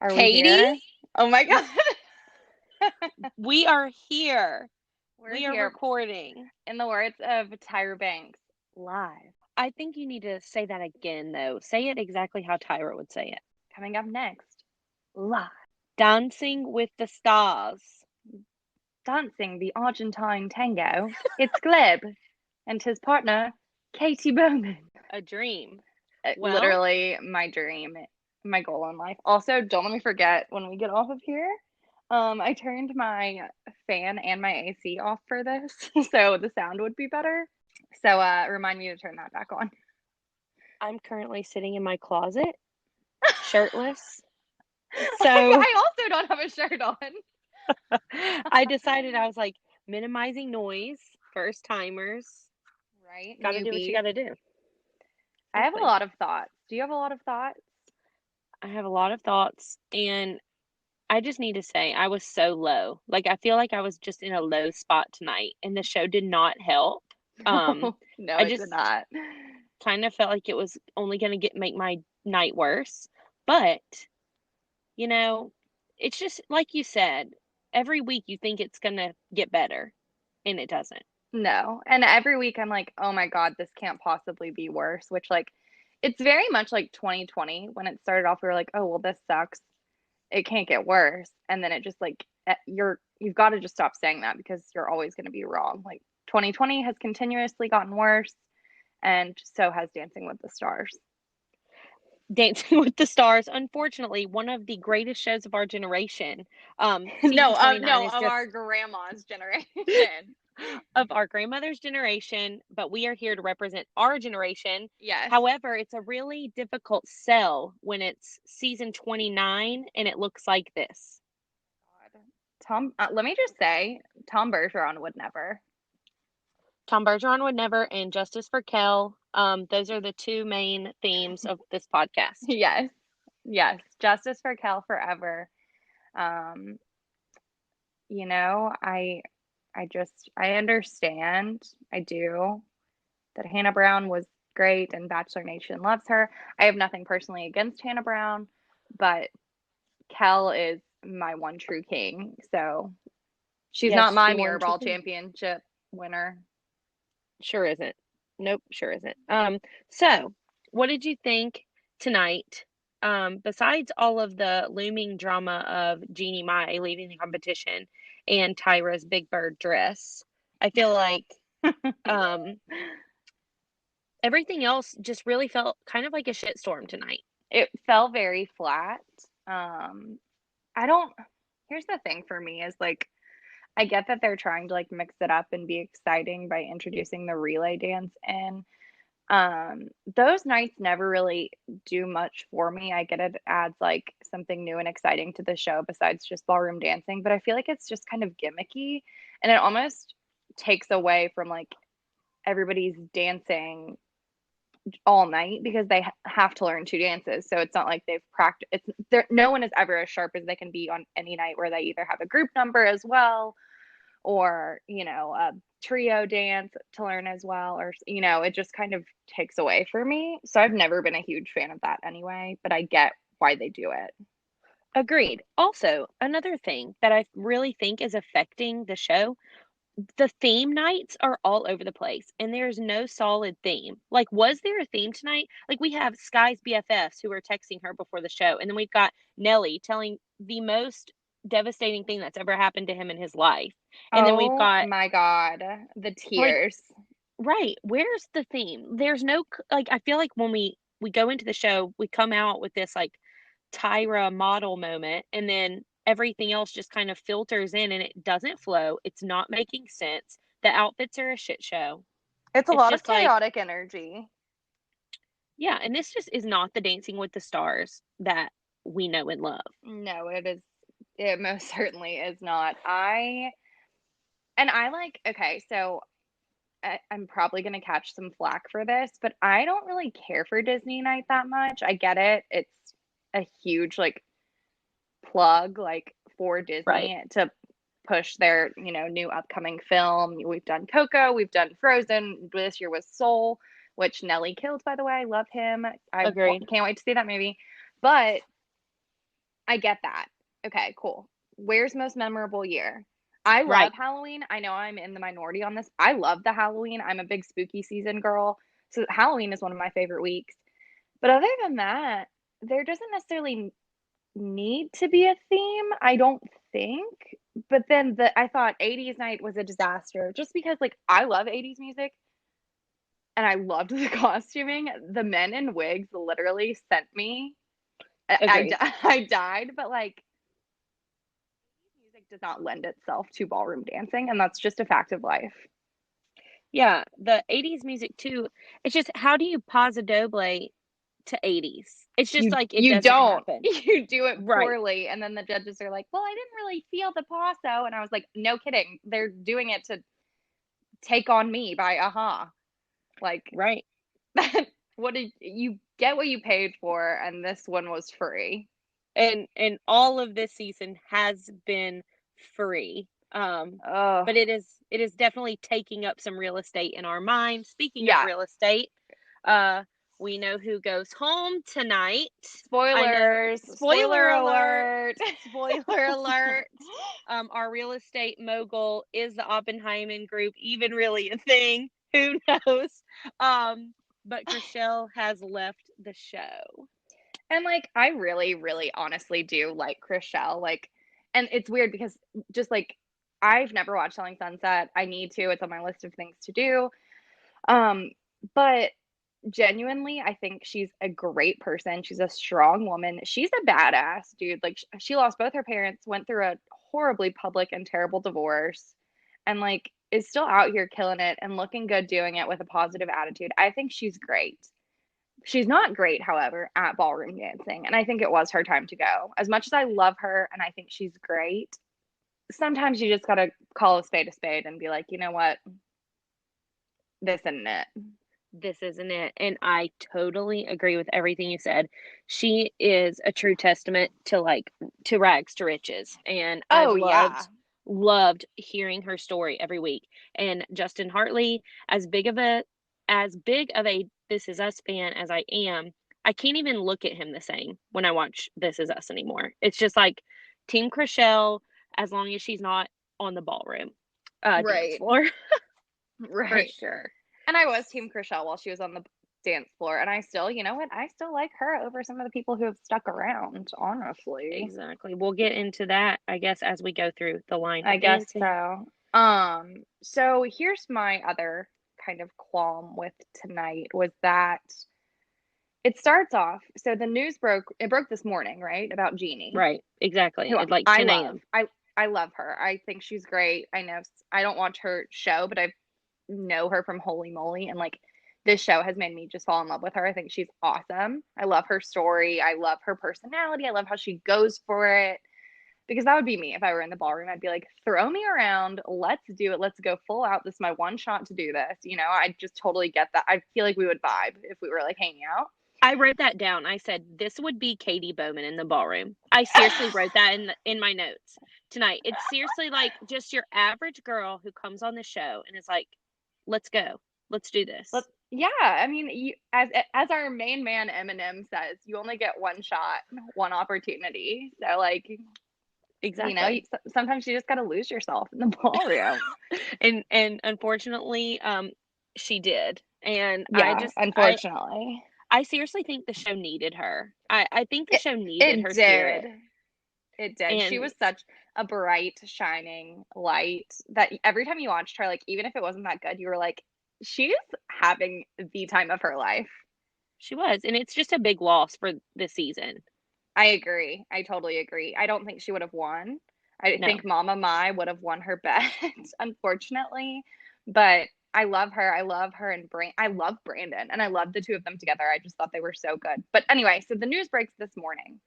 Are we Katie, here? Oh my God. we are here. We're We are here recording. in the words of Tyra Banks, live. I think you need to say that again, though. Say it exactly how Tyra would say it. Coming up next, live. Dancing with the stars. Dancing the Argentine tango. It's Gleb and his partner, Katie Bowman. A dream. Well, Literally my dream, my goal in life. Also, don't let me forget when we get off of here. I turned my fan and my AC off for this, so the sound would be better. So, remind me to turn that back on. I'm currently sitting in my closet, shirtless. So I also don't have a shirt on. I decided I was like, minimizing noise, first timers. Right? Gotta do what you Newbies. gotta do. I have a Exactly. lot of thoughts. Do you have a lot of thoughts? I have a lot of thoughts, and I just need to say I was so low. Like I feel like I was just in a low spot tonight and the show did not help. Um No, I it did just not. kind of felt like it was only going to get make my night worse. But, you know, it's just like you said, every week you think it's going to get better and it doesn't. No. And every week I'm like, oh my God, this can't possibly be worse, which like it's very much like 2020 when it started off, we were like, oh well, this sucks. It can't get worse. And then it just like you've got to just stop saying that because you're always going to be wrong. Like 2020 has continuously gotten worse, and so has Dancing with the Stars. Dancing with the Stars, unfortunately, one of the greatest shows of our generation. Season No, 29 no, is of just our grandma's generation. of our grandmother's generation, but we are here to represent our generation. Yes. However, it's a really difficult sell when it's season 29 and it looks like this. God. Let me just say, Tom Bergeron would never. Tom Bergeron would never, and Justice for Kel. Those are the two main themes of this podcast. Yes. Yes. Justice for Kel forever. Um, you know, I understand. I do that Hannah Brown was great and Bachelor Nation loves her. I have nothing personally against Hannah Brown, but Kel is my one true king. So she's not Yes, my the one true Mirrorball king. championship winner. Sure isn't. Nope, sure isn't. So what did you think tonight? Besides all of the looming drama of Jeannie Mai leaving the competition and Tyra's Big Bird dress, I feel like um everything else just really felt kind of like a shitstorm tonight. It fell very flat. Um, I don't, here's the thing for me is like, I get that they're trying to like mix it up and be exciting by introducing the relay dance in. Those nights never really do much for me. I get it adds like something new and exciting to the show besides just ballroom dancing, but I feel like it's just kind of gimmicky and it almost takes away from like everybody's dancing all night because they have to learn two dances. So it's not like they've practiced. It's there. No one is ever as sharp as they can be on any night where they either have a group number as well, or a trio dance to learn as well, or it just kind of takes away for me. So I've never been a huge fan of that anyway, but I get why they do it. Agreed. Also, another thing that I really think is affecting the show, the theme nights are all over the place and there's no solid theme. Like, was there a theme tonight? Like, we have Sky's BFFs who are texting her before the show, and then we've got Nelly telling the most devastating thing that's ever happened to him in his life. And then we've Oh got, my God, the like, tears. right, where's the theme? There's no, like, I feel like when we go into the show, we come out with this, like, Tyra model moment, and then everything else just kind of filters in and it doesn't flow. It's not making sense. The outfits are a shit show. It's a It's lot of just like, chaotic energy. yeah, and this just is not the Dancing with the Stars that we know and love. No, it most certainly is not. I like, okay, so I'm probably going to catch some flack for this, but I don't really care for Disney Night that much. I get it. It's a huge like plug like for Right. Disney to push their, new upcoming film. We've done Coco, we've done Frozen. This year was Soul, which Nelly killed, by the way. Love him. Agreed. Can't wait to see that movie. But I get that. Okay, cool. Where's most memorable year? I love Right. Halloween. I know I'm in the minority on this. I love the Halloween. I'm a big spooky season girl. So Halloween is one of my favorite weeks. But other than that, there doesn't necessarily need to be a theme, I don't think. But then I thought 80s night was a disaster just because like I love 80s music and I loved the costuming. The men in wigs literally sent me. Agree. I died, but like music does not lend itself to ballroom dancing, and that's just a fact of life. Yeah, the 80s music too. It's just how do you pause a doble to 80s? It's just You like it you doesn't don't. happen. You do it Right. poorly, and then the judges are like, "Well, I didn't really feel the passo," and I was like, "No kidding, they're doing it to Take on Me by Aha." Like, Right. what did you get what you paid for, and this one was free. And all of this season has been free. Oh, But it is definitely taking up some real estate in our mind. Speaking of yeah. real estate, uh we know who goes home tonight. I know, Spoilers. spoiler Spoiler alert, alert. spoiler alert. Our real estate mogul, is the Oppenheimer group even really a thing? Who knows? But Chriselle has left the show. And like I really, really honestly do like Chriselle. Like, and it's weird because just like I've never watched Selling Sunset. I need to. It's on my list of things to do. Um, but genuinely, I think she's a great person. She's a strong woman. She's a badass, dude. Like she lost both her parents, went through a horribly public and terrible divorce, and like is still out here killing it and looking good doing it with a positive attitude. I think she's great. She's not great, however, at ballroom dancing, and I think it was her time to go. As much as I love her and I think she's great, sometimes you just gotta call a spade and be like, you know what, this isn't it. This isn't it. And I totally agree with everything you said. She is a true testament to like to rags to riches. And I've Oh yeah, loved hearing her story every week. And Justin Hartley, as big of a This Is Us fan as I am, I can't even look at him the same when I watch This Is Us anymore. It's just like Team Chriselle, as long as she's not on the ballroom dance right, floor. For right. sure. And I was Team Chriselle while she was on the dance floor, and I still, you know what, I still like her over some of the people who have stuck around. Honestly, Exactly. We'll get into that, I guess, as we go through the line I of guess dancing. so. So here's my other kind of qualm with tonight was that it starts off. So the news broke. It broke this morning, right, about Jeannie, Right. Exactly. who At like I 10 love. a.m. I love her. I think she's great. I know I don't watch her show, but I know her from Holy Moly, and like this show has made me just fall in love with her. I think she's awesome. I love her story. I love her personality. I love how she goes for it. Because that would be me if I were in the ballroom. I'd be like, throw me around. Let's do it. Let's go full out. This is my one shot to do this. You know, I just totally get that. I feel like we would vibe if we were like hanging out. I wrote that down. I said this would be Katie Bowman in the ballroom. I seriously wrote that in my notes tonight. It's seriously like just your average girl who comes on the show and is like, "Let's go. Let's do Let this." Yeah, I mean, as our main man Eminem says, you only get one shot, one opportunity. So like, Exactly. sometimes you just got to lose yourself in the ballroom. And unfortunately, she did. And I Yeah, just unfortunately. I seriously think the show needed her. I think the It show needed it her did. spirit. It did. She And was such a bright, shining light that every time you watched her, like even if it wasn't that good, you were like, she's having the time of her life. she was. And it's just a big loss for this season. I agree. I totally agree. I don't think she would have won. I No. think Mama Mai would have won her bet, unfortunately. But I love her. I love her and I love Brandon, and I love the two of them together. I just thought they were so good. But anyway, so the news breaks this morning.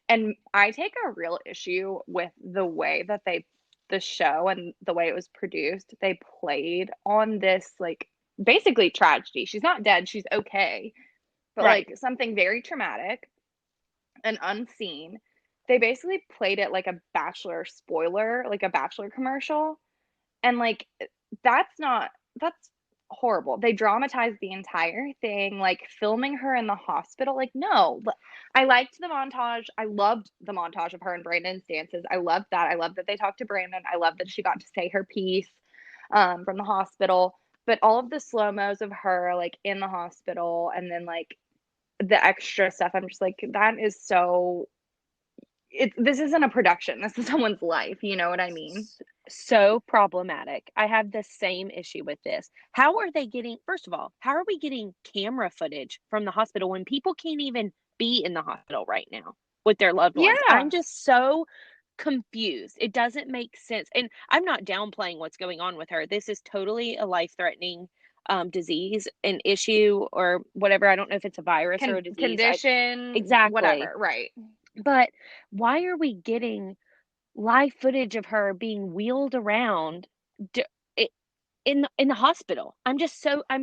And I take a real issue with the way that the show and the way it was produced. They played on this, like, basically tragedy. She's not dead, she's okay, but Right. like something very traumatic and unseen. They basically played it like a Bachelor spoiler, like a Bachelor commercial. And like, that's not, that's horrible. They dramatized the entire thing, like filming her in the hospital. Like, no, I liked the montage. I loved the montage of her and Brandon's dances. I loved that. I loved that they talked to Brandon. I loved that she got to say her piece from the hospital. But all of the slow mos of her, like in the hospital, and then like the extra stuff, I'm just like, that is so. This isn't a production. This is someone's life. You know what I mean? So problematic. I have the same issue with this. How are they getting, first of all, how are we getting camera footage from the hospital when people can't even be in the hospital right now with their loved ones? I'm Yeah. just so confused. It doesn't make sense. And I'm not downplaying what's going on with her. This is totally a life-threatening disease, an issue, or whatever. I don't know if it's a virus or a disease. Condition, Exactly. whatever. Right. But why are we getting live footage of her being wheeled around d- in the hospital? I'm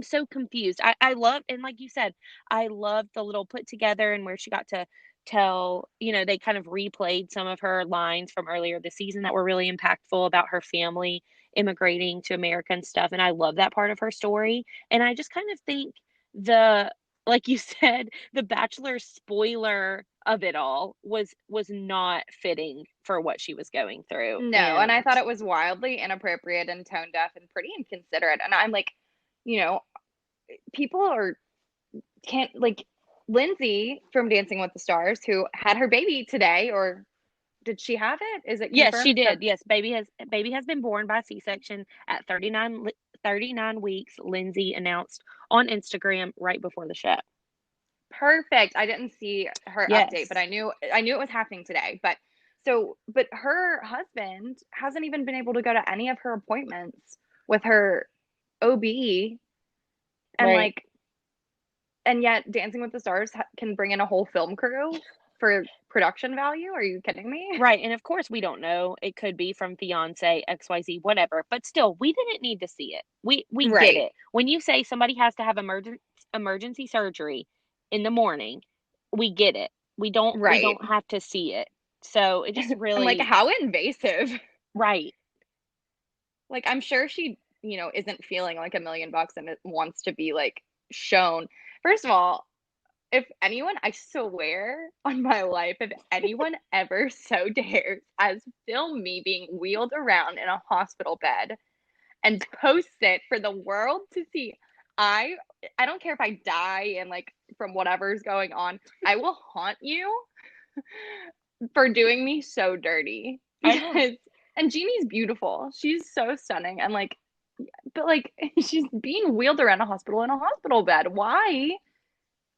so confused. I love, and like you said, I love the little put together and where she got to tell, they kind of replayed some of her lines from earlier this season that were really impactful about her family immigrating to America and stuff. And I love that part of her story. And I just kind of think the like you said, the Bachelor spoiler of it all was not fitting for what she was going through. No, and I And thought it was wildly inappropriate and tone deaf and pretty inconsiderate. And I'm like, you know, people are can't like Lindsay from Dancing with the Stars, who had her baby today, or did she have it? Is it yes, she confirmed that did. Yes, baby has been born by C-section at 39 weeks. Lindsay announced on Instagram right before the show. perfect? I didn't see her update, but Yes. I knew it was happening today. But her husband hasn't even been able to go to any of her appointments with her OB, and Right. like, and yet Dancing with the Stars can bring in a whole film crew for production value. Are you kidding me? Right. And of course we don't know. It could be from fiance, XYZ, whatever. But still, we didn't need to see it. We get Right, it. When you say somebody has to have emergency surgery in the morning, we get it. We right. don't have to see it. So it just And like, really how invasive. right. Like, I'm sure she, isn't feeling like $1 million and it wants to be like shown. First of all, if anyone, I swear on my life, if anyone ever so dares as film me being wheeled around in a hospital bed and posts it for the world to see, I I don't care if I die and like from whatever's going on, I will haunt you for doing me so dirty. I know. Because and Jeannie's beautiful. She's so stunning and like, but like, she's being wheeled around a hospital in a hospital bed. Why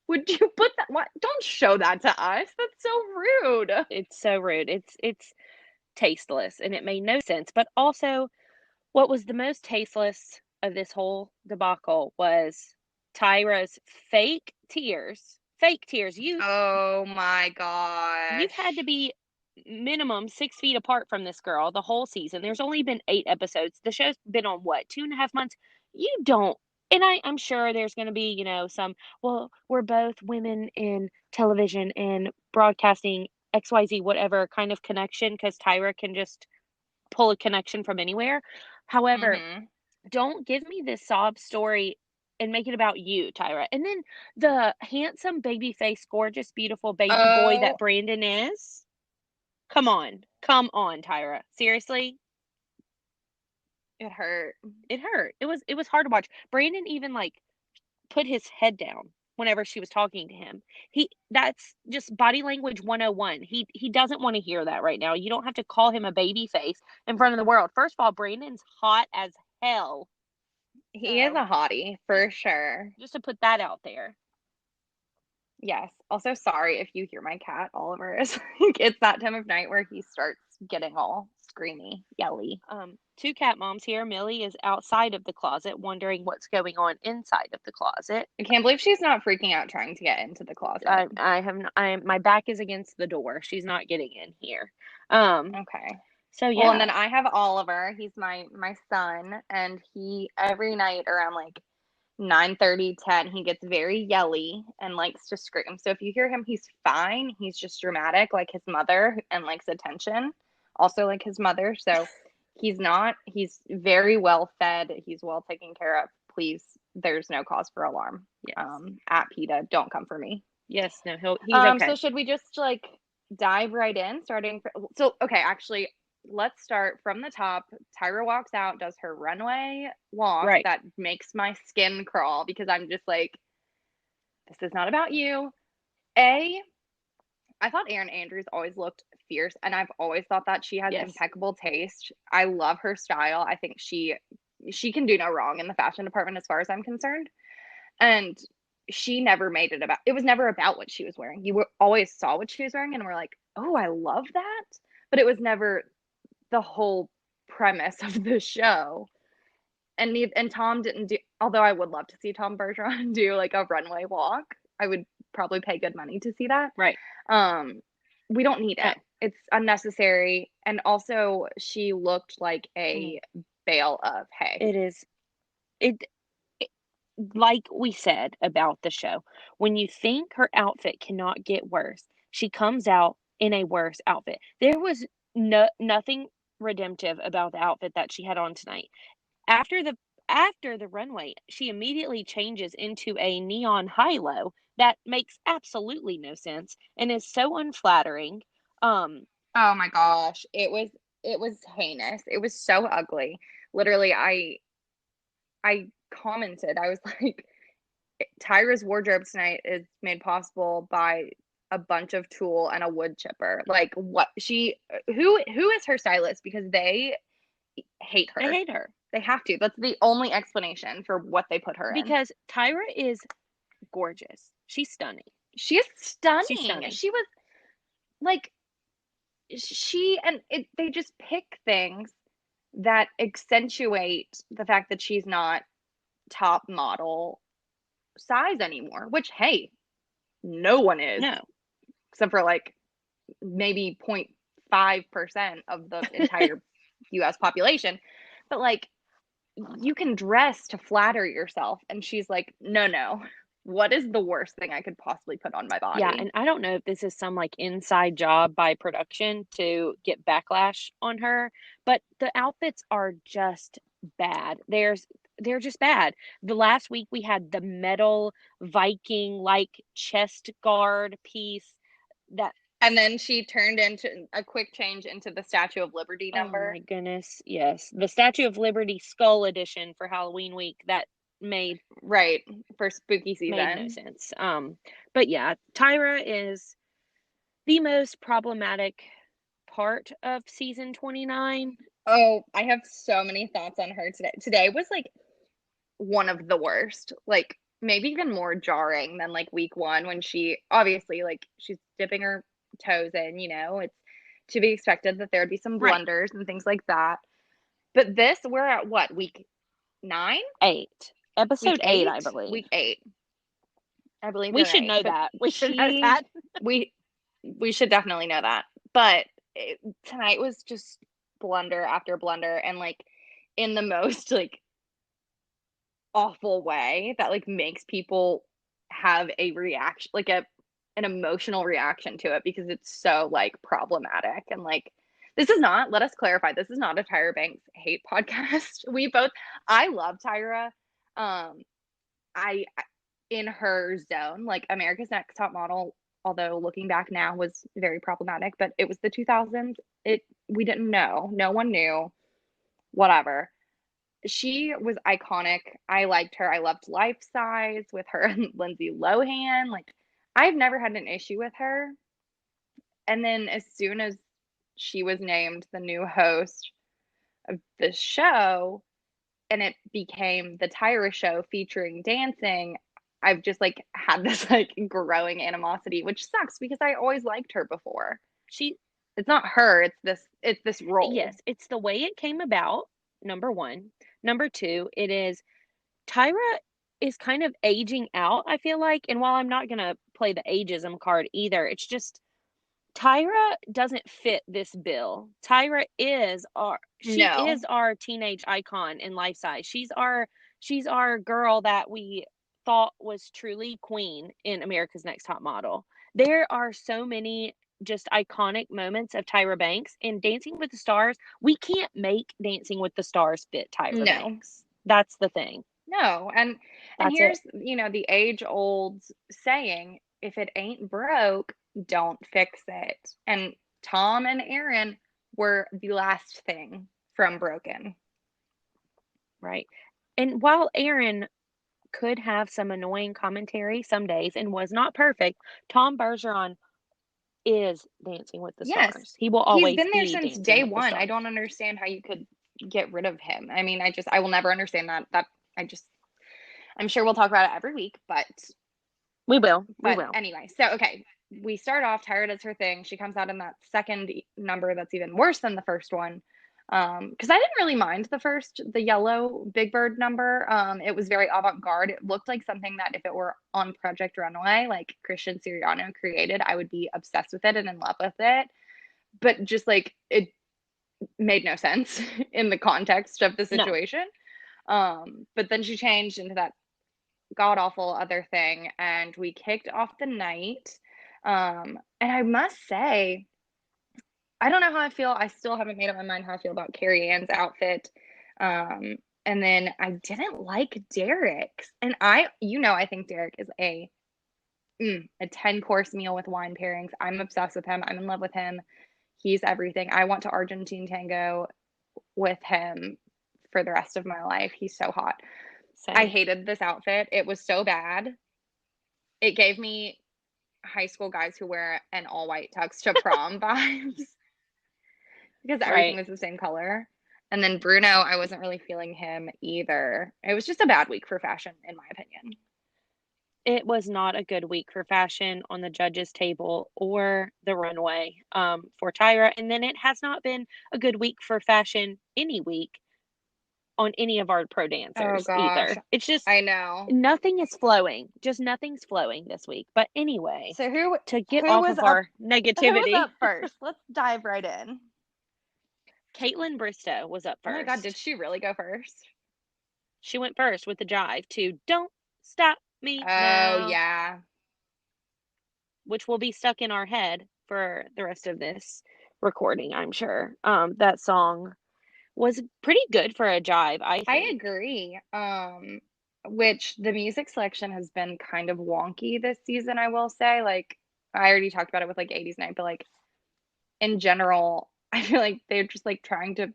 would you put that? Why don't show that to us? That's so rude. It's so rude. It's tasteless and it made no sense. But also what was the most tasteless of this whole debacle was Tyra's fake tears. Fake tears. Oh my You've had to gosh. be minimum 6 feet apart from this girl the whole season. There's only been 8 episodes. The show's been on what, 2.5 months? You don't. And I'm sure there's going to be, some, well, we're both women in television and broadcasting, XYZ, whatever kind of connection, because Tyra can just pull a connection from anywhere. However, Mm-hmm. don't give me this sob story and make it about you, Tyra. And then the handsome, baby face, gorgeous, beautiful baby boy that Oh, Brandon is. Come on. Come on, Tyra. Seriously? it hurt. It hurt. It was hard to watch. Brandon even like put his head down whenever she was talking to him. That's just body language 101. He doesn't want to hear that right now. You don't have to call him a baby face in front of the world. First of all, Brandon's hot as hell. He is So, a hottie just for sure. just to put that out there. Yes. Also, sorry if you hear my cat. Oliver is like, it's that time of night where he starts getting all screamy, yelly. Two cat moms here. Millie is outside of the closet, wondering what's going on inside of the closet. I can't believe she's not freaking out trying to get into the closet. I have my back is against the door. She's not getting in here. Um, Okay. so Well, and yeah, then I have Oliver. He's my son, and he every night around like 9:30, 10, he gets very yelly and likes to scream. So if you hear him, he's fine. He's just dramatic like his mother and likes attention, also like his mother. So he's not, he's very well fed. He's well taken care of. Please there's no cause for alarm. Yes. At PETA, don't come for me. Yes, no, he's So okay. should we just like dive right in, so okay, actually, let's start from the top. Tyra walks out, does her runway walk Right. that makes my skin crawl because I'm just like, this is not about you. A, I thought Erin Andrews always looked fierce, and I've always thought that she has Yes. impeccable taste. I love her style. I think she can do no wrong in the fashion department as far as I'm concerned. And she never made it about, it was never about what she was wearing. Always saw what she was wearing and we're like, oh, I love that. But it was never the whole premise of the show. And Tom didn't do, although I would love to see Tom Bergeron do like a runway walk. I would probably pay good money to see that. Right. Um, we don't need No. it. It's unnecessary. And also she looked like Mm. a bale of hay. It is it, it like we said about the show. When you think her outfit cannot get worse, she comes out in a worse outfit. There was nothing redemptive about the outfit that she had on tonight. After the runway, she immediately changes into a neon high-low that makes absolutely no sense and is so unflattering. Um, Oh my gosh, it was heinous. It was so ugly. Literally, I commented. I was like, Tyra's wardrobe tonight is made possible by a bunch of tulle and a wood chipper. Like what who is her stylist because they hate they her. hate her They have to. That's the only explanation for what they put her in. because Tyra is gorgeous. She's stunning. She is She's stunning. stunning. She was like they just pick things that accentuate the fact that she's not top model size anymore, which hey, no one is No. except for like maybe 0.5% of the entire US population. But like you can dress to flatter yourself and she's like, "No, no. What is the worst thing I could possibly put on my Yeah, body?" and I don't know if this is some like inside job by production to get backlash on her, but the outfits are just bad. They're just bad. The last week we had the metal Viking like chest guard piece that And then she turned into a quick change into the Statue of Liberty oh number. my goodness, yes. The Statue of Liberty skull edition for Halloween week that made Right, for spooky made no season. sense. But yeah, Tyra is the most problematic part of season 29. Oh, I have so many thoughts on her today. Today was like one of the worst. Like maybe even more jarring than like week 1 when she obviously like she's dipping her toes in, it's to be expected that there would be some Right. blunders and things like that. But this, we're at what, week 9? 8. Week Episode 8, I 8? believe. Week 8. I believe We you're should right. know But that. We should know that. we we should definitely know that. But tonight was just blunder after blunder and like in the most like awful way that like makes people have a reaction, like an emotional reaction to it because it's so like problematic and like this is not, let us clarify, this is not a Tyra Banks hate podcast. We both, I love Tyra. I in her zone, like America's Next Top Model, although looking back now was very problematic, but it was the 2000s. We didn't know. No one knew. Whatever. She was iconic. I liked her. I loved Life Size with her and Lindsay Lohan. Like I've never had an issue with her. And then as soon as she was named the new host of the show and it became the Tyra show featuring dancing, I've just like had this like growing animosity, which sucks because I always liked her before. She It's not her, it's this role. yes, it's the way it came about, number 1. Number 2, it is Tyra is kind of aging out, I feel like, and while I'm not going to play the ageism card either, it's just Tyra doesn't fit this bill. Tyra is she No. is our teenage icon in life size. She's our girl that we thought was truly queen in America's Next Top Model. There are so many just iconic moments of Tyra Banks in Dancing with the Stars. We can't make Dancing with the Stars fit Tyra No. Banks. That's the thing. No. And That's it. here's, the age-old saying, if it ain't broke, don't fix it. And Tom and Aaron were the last thing from broken. Right. And while Aaron could have some annoying commentary some days and was not perfect, Tom Bergeron is Dancing with the Yes. Stars. He will He's always been there be since Dancing day with the one. I Stars. don't understand how you could get rid of him. I mean, I will never understand that. I just, I'm sure we'll talk about it every week, but We will. We But will. anyway, so okay, we start off Tired as her thing. She comes out in that second number that's even worse than the first one. Because I didn't really mind the yellow Big Bird number. It was very avant-garde. It looked like something that if it were on Project Runway, like Christian Siriano created, I would be obsessed with it and in love with it. But just like it made no sense in the context of the No. situation. But then she changed into that god awful other thing, and we kicked off the night. And I must say, I don't know how I feel. I still haven't made up my mind how I feel about Carrie Ann's outfit. And then I didn't like Derek's, and I think Derek is a 10-course meal with wine pairings. I'm obsessed with him. I'm in love with him. He's everything. I want to Argentine tango with him for the rest of my life. He's so hot. I Same. hated this outfit. It was so bad. It gave me high school guys who wear an all white tux to prom vibes because everything Right. was the same color. And then Bruno, I wasn't really feeling him either. It was just a bad week for fashion, in my opinion. It was not a good week for fashion on the judges' table or the runway for Tyra. And then it has not been a good week for fashion any week on any of our pro Oh dancers gosh, either. It's just I know. nothing is flowing. Just nothing's flowing this week. But anyway, So who to get who off was of up our who was negativity, up first? Let's dive right in. Caitlin Bristow was up Oh my God, did first. she really go first? She went first with the jive to Don't Stop Me Oh Now, yeah. which will be stuck in our head for the rest of this recording, I'm sure. That song was pretty good for a jive, I I think. agree. Which the music selection has been kind of wonky this season, I will say. Like I already talked about it with like 80s night, but like in general, I feel like they're just like trying to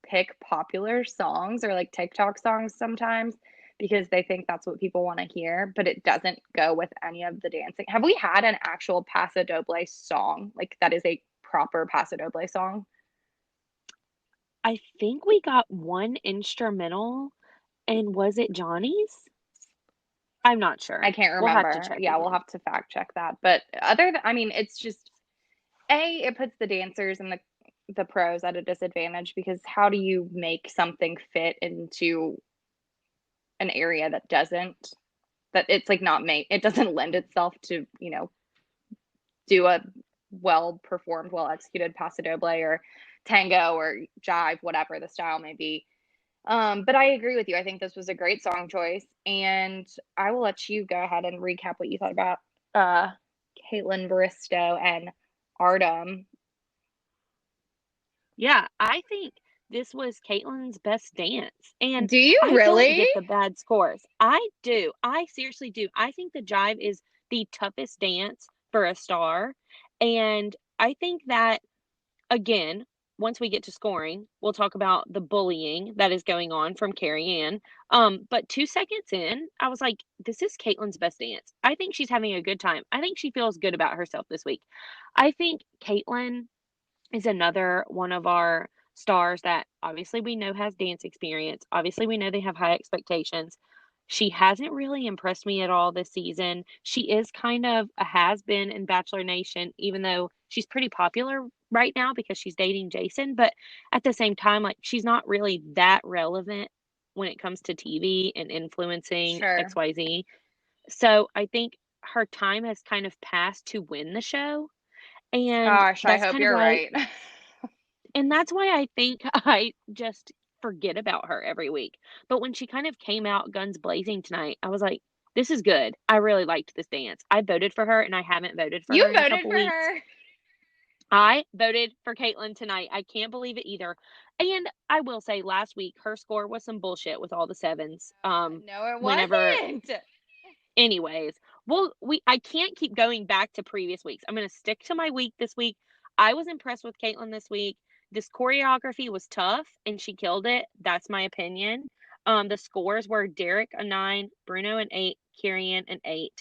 pick popular songs or like TikTok songs sometimes because they think that's what people want to hear, but it doesn't go with any of the dancing. Have we had an actual Paso Doble song? Like that is a proper Paso Doble song? I think we got one instrumental, and was it Johnny's? I'm not I sure. can't We'll have to remember. check Yeah, we'll again. have to fact check that. But I mean, it's just it puts the dancers and the pros at a disadvantage because how do you make something fit into an area that it's like not made it doesn't lend itself to, do a well performed, well executed paso doble or tango or jive, whatever the style may be. But I agree with you. I think this was a great song choice, and I will let you go ahead and recap what you thought about uh Caitlin Baristo and Artem. Yeah, I think this was Caitlin's best dance. And Do you I don't really? get the bad scores. I do. I seriously do. I think the jive is the toughest dance for a star. And I think that, again, once we get to scoring, we'll talk about the bullying that is going on from Carrie Ann. But 2 seconds in, I was like, this is Caitlin's best dance. I think she's having a good time. I think she feels good about herself this week. I think Caitlin is another one of our stars that obviously we know has dance experience. Obviously, we know they have high expectations. She hasn't really impressed me at all this season. She is kind of a has been in Bachelor Nation, even though she's pretty popular right now because she's dating Jason. But at the same time, like she's not really that relevant when it comes to TV and influencing Sure. XYZ. So I think her time has kind of passed to win the show. And Gosh, I that's hope kind of you're why right. that's why I think I just forget about her every week. But when she kind of came out guns blazing tonight, I was like, this is good. I really liked this dance. I voted for her and I haven't voted for You her in a voted couple for weeks. her. I voted for Caitlin tonight. I can't believe it either. And I will say last week her score was some bullshit with all the sevens. No, it Whenever wasn't. anyways, well, I can't keep going back to previous weeks. I'm going to stick to my week this week. I was impressed with Caitlin this week. This choreography was tough and she killed it. That's my opinion. The scores were Derek a 9, Bruno an 8, Carrie Ann an 8.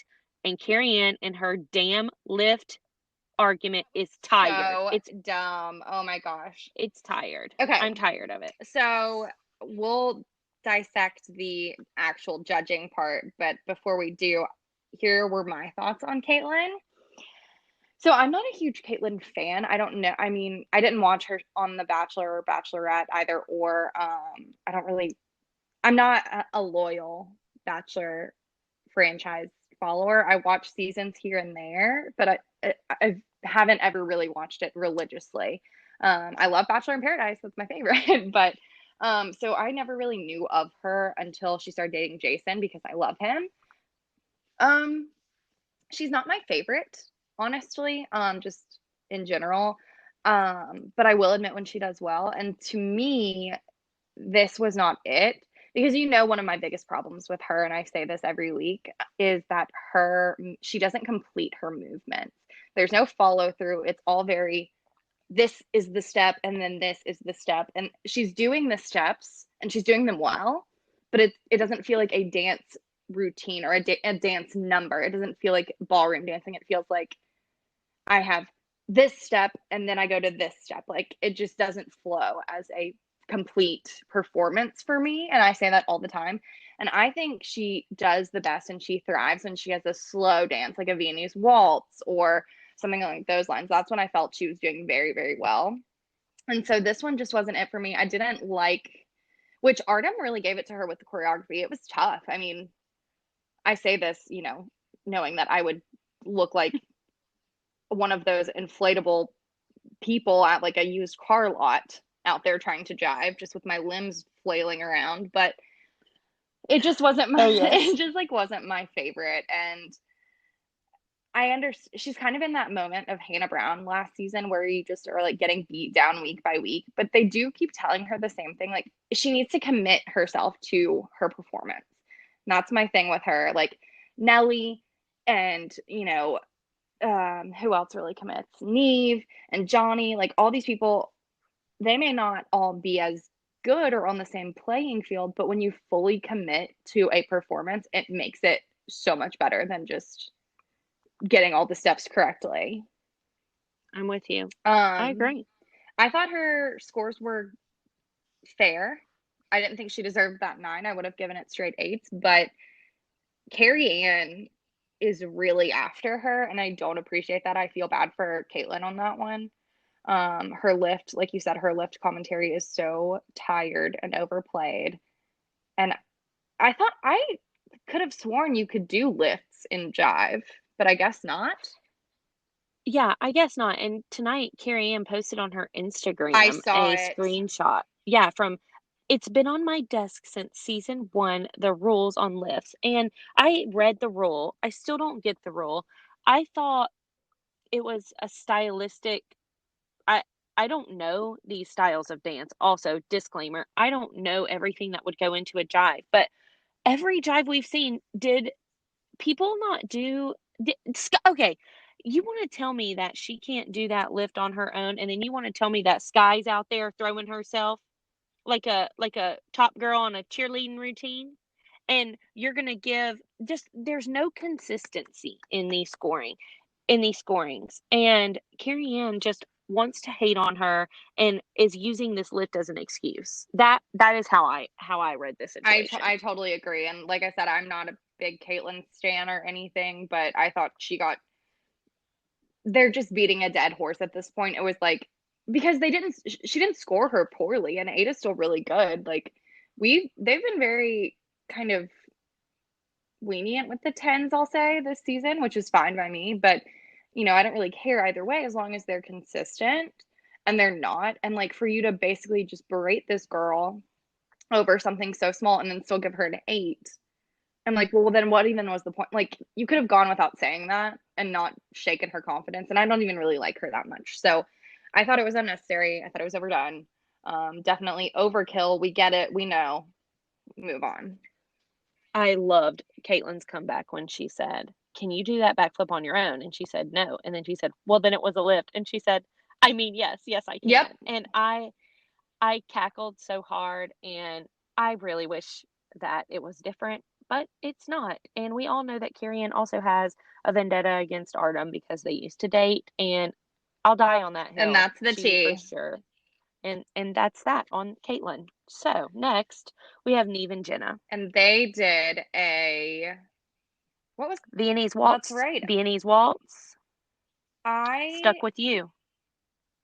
And Carrie Ann and her damn lift argument is tired. So dumb. Oh my gosh. It's tired. Okay, I'm tired of it. so we'll dissect the actual judging part, but before we do, here were my thoughts on Caitlyn. So I'm not a huge Caitlyn fan. I don't know. I mean, I didn't watch her on The Bachelor or Bachelorette either, or I don't really. I'm not a loyal Bachelor franchise follower. I watch seasons here and there, but I haven't ever really watched it religiously. I love Bachelor in Paradise. That's my favorite. But so I never really knew of her until she started dating Jason because I love him. Um, she's not my favorite, honestly, just in general. But I will admit when she does well. And to me, this was not it. Because one of my biggest problems with her, and I say this every week, is that she doesn't complete her movements. There's no follow through. It's all very, this is the step, and then this is the step. And she's doing the steps, and she's doing them well, but it doesn't feel like a dance routine or a dance number. It doesn't feel like ballroom dancing. It feels like I have this step and then I go to this step. Like it just doesn't flow as a complete performance for me. And I say that all the time. And I think she does the best and she thrives when she has a slow dance, like a Viennese waltz or something like those lines. That's when I felt she was doing very, very well. And so this one just wasn't it for me. I didn't like, which Artem really gave it to her with the choreography. It was tough. I mean, I say this, knowing that I would look like one of those inflatable people at like a used car lot out there trying to jive just with my limbs flailing around, but it just wasn't my Oh, yes. it just like wasn't my favorite. And I understand she's kind of in that moment of Hannah Brown last season where you just are like getting beat down week by week, but they do keep telling her the same thing, like she needs to commit herself to her performance. And that's my thing with her, like Nelly and who else really commits? Neve and Johnny, like all these people, they may not all be as good or on the same playing field, but when you fully commit to a performance, it makes it so much better than just getting all the steps correctly. I'm with you. I Um, agree. I thought her scores were fair. I didn't think she deserved that 9. I would have given it straight 8s, but Carrie Ann is really after her, and I don't appreciate that. I feel bad for Caitlyn on that one. Her lift, like you said, her lift commentary is so tired and overplayed. And I could have sworn you could do lifts in jive, but I guess not. Yeah, I guess not. And tonight, Carrie Ann posted on her I Instagram saw a it. screenshot. Yeah, from it's been on my desk since season one, the rules on lifts. And I read the rule. I still don't get the rule. I thought it was a stylistic. I I don't know these styles of dance. Also, disclaimer, I don't know everything that would go into a jive, but every jive we've seen, did people not do okay, you want to tell me that she can't do that lift on her own, and then you want to tell me that Sky's out there throwing herself like a top girl on a cheerleading routine, and you're going to give just there's no consistency in these scorings, and Carrie Ann just wants to hate on her and is using this lift as an excuse. That is how I read this situation. I totally agree. And like I said, I'm not a big Caitlyn stan or anything, but I thought they're just beating a dead horse at this point. It was like, because she didn't score her poorly, and Ada's still really good. Like, they've been very kind of lenient with the 10s, I'll say, this season, which is fine by me. But, I don't really care either way as long as they're consistent and they're not. And like for you to basically just berate this girl over something so small and then still give her an 8. I'm like, well, then what even was the point? Like, you could have gone without saying that and not shaken her confidence. And I don't even really like her that much. So I thought it was unnecessary. I thought it was overdone. Definitely overkill. We get it. We know. Move on. I loved Caitlin's comeback when she said, "Can you do that backflip on your own?" And she said, "No." And then she said, "Well, then it was a lift." And she said, "I mean, yes, yes, I Yep. can." And I cackled so hard, and I really wish that it was different, but it's not. And we all know that Carrie also has a vendetta against Artem because they used to date, and I'll die on that And hill. that's the She for tea. sure. And that's that on Caitlin. So next we have Neve and Jenna. And they did what was, Viennese that's waltz. right. Viennese waltz. I Stuck with you.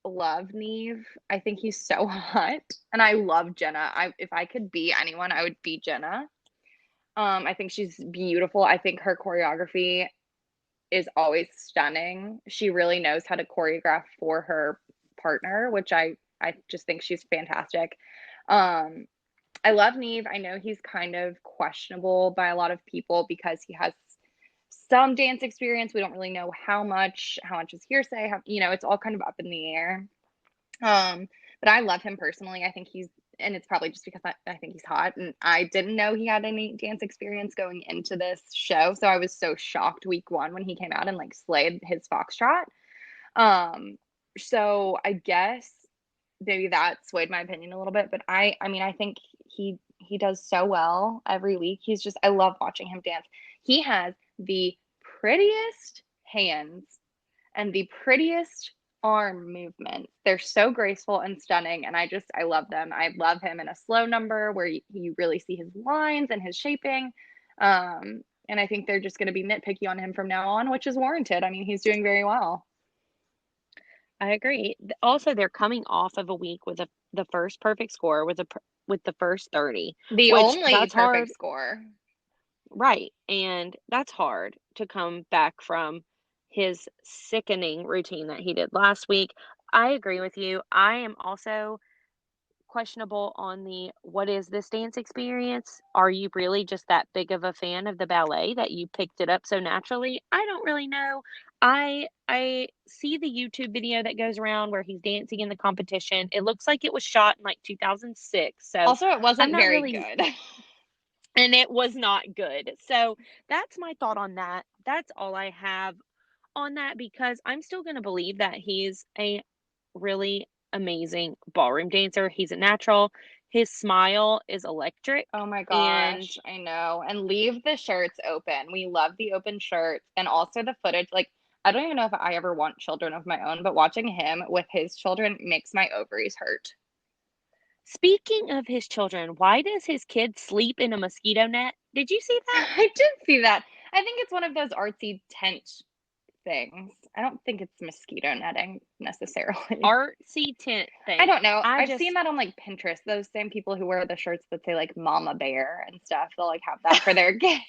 love Neve. I think he's so hot. And I love Jenna. If I could be anyone, I would be Jenna. I think she's beautiful. I think her choreography is always stunning. She really knows how to choreograph for her partner, which I just think she's fantastic. Um, I love Neve. I know he's kind of questionable by a lot of people because he has some dance experience. We don't really know how much is hearsay, it's all kind of up in the air. Um, but I love him personally. I think and it's probably just because I think he's hot. And I didn't know he had any dance experience going into this show. So I was so shocked week one when he came out and like slayed his foxtrot. Um, so I guess maybe that swayed my opinion a little bit. But I mean, I think he does so well every week. I love watching him dance. He has the prettiest hands and the prettiest arm movements. They're so graceful and stunning, and I love them. I love him in a slow number where you really see his lines and his shaping. And I think they're just going to be nitpicky on him from now on, which is warranted. I mean, he's doing very well. I agree. Also, they're coming off of a week with the first perfect score with the first 30, The which only that's perfect hard, score. right? And that's hard to come back from his sickening routine that he did last week. I agree with you. I am also questionable on the what is this dance experience? Are you really just that big of a fan of the ballet that you picked it up so naturally? I don't really know. I see the YouTube video that goes around where he's dancing in the competition. It looks like it was shot in like 2006. So Also, it I'm wasn't not very really, good. and it was not good. So that's my thought on that. That's all I have on that because I'm still going to believe that he's a really amazing ballroom dancer. He's a natural. His smile is electric. Oh my And gosh, I know. And leave the shirts open. We love the open shirts and also the footage. Like, I don't even know if I ever want children of my own, but watching him with his children makes my ovaries hurt. speaking of his children, why does his kid sleep in a mosquito net? Did you see that? I did see that. I think it's one of those artsy tent things. I don't think it's mosquito netting necessarily. Artsy tent I thing. don't know. I I've seen just, that on like Pinterest. Those same people who wear the shirts that say like Mama Bear and stuff, they'll like have that for their kid.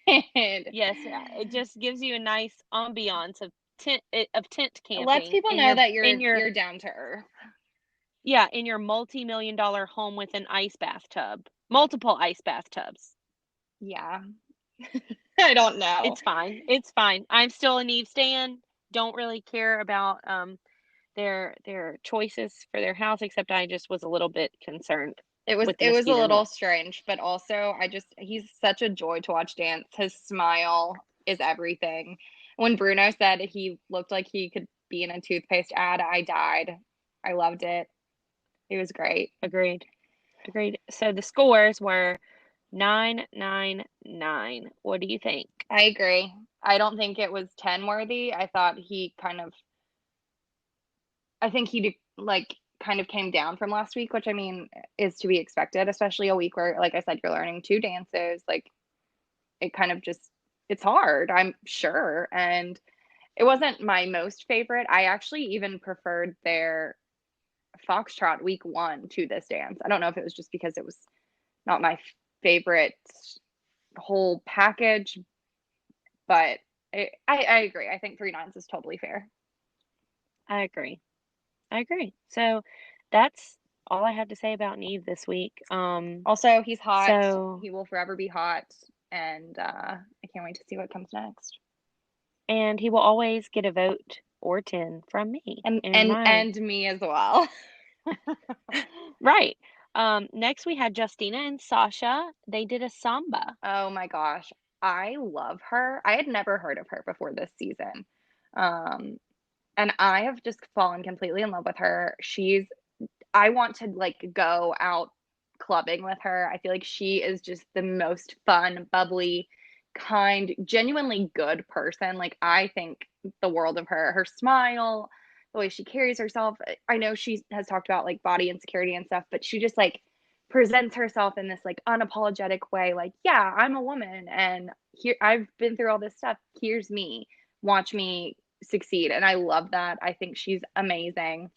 yes, it just gives you a nice ambiance of tent Lets camping people know that in your you're down to earth. yeah, in your multi-million-dollar home with an ice bathtub, multiple ice bathtubs. Yeah. I don't know. It's fine. It's fine. I'm still a Neve stan. Don't really care about their choices for their house, except I just was a little bit concerned with the It was a mosquito little net. strange, but also he's such a joy to watch dance. His smile is everything. When Bruno said he looked like he could be in a toothpaste ad, I died. I loved it. It was great. Agreed. Agreed. So the scores were 999. What do you think? I agree. I don't think it was 10 worthy. I think he like kind of came down from last week, which I mean is to be expected, especially a week where, like I said, you're learning two dances. Like it kind of just, it's hard, I'm sure. And it wasn't my most favorite. I actually even preferred their Foxtrot week one to this dance. I don't know if it was just because it was not my favorite whole package, but I agree. I think 3 nines is totally fair. I agree. I agree. So that's all I had to say about Neve this week. Also, he's hot. So He will forever be hot. And I can't wait to see what comes next. and he will always get a vote or 10 from me And in and my and me as well. right. Next we had Justina and Sasha. They did a samba. Oh my gosh. I love her. I had never heard of her before this season. Um, and I have just fallen completely in love with her. I want to like go out clubbing with her. I feel like she is just the most fun, bubbly, kind, genuinely good person. Like I think the world of her. Her smile, the way she carries herself. I know she has talked about like body insecurity and stuff, but she just like presents herself in this like unapologetic way. Like, yeah, I'm a woman and here I've been through all this stuff. Here's me. Watch me succeed. And I love that. I think she's amazing.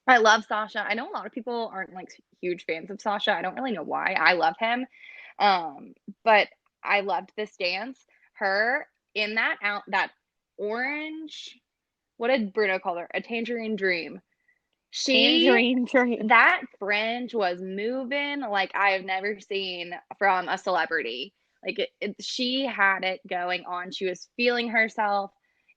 I love Sasha. I know a lot of people aren't like huge fans of Sasha. I don't really know why. I love him. But I loved this dance. Her in that orange, what did Bruno call her? A tangerine dream. She Tangerine Dream. that fringe was moving like I have never seen from a celebrity. Like she had it going on. She was feeling herself.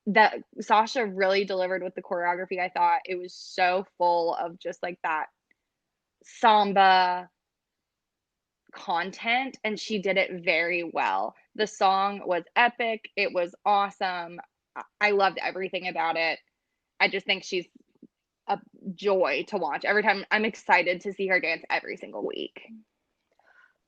That Sasha really delivered with the choreography. I thought it was so full of just like that samba content, and she did it very well. The song was epic. It was awesome. I loved everything about it. I just think she's a joy to watch every time. I'm excited to see her dance every single week.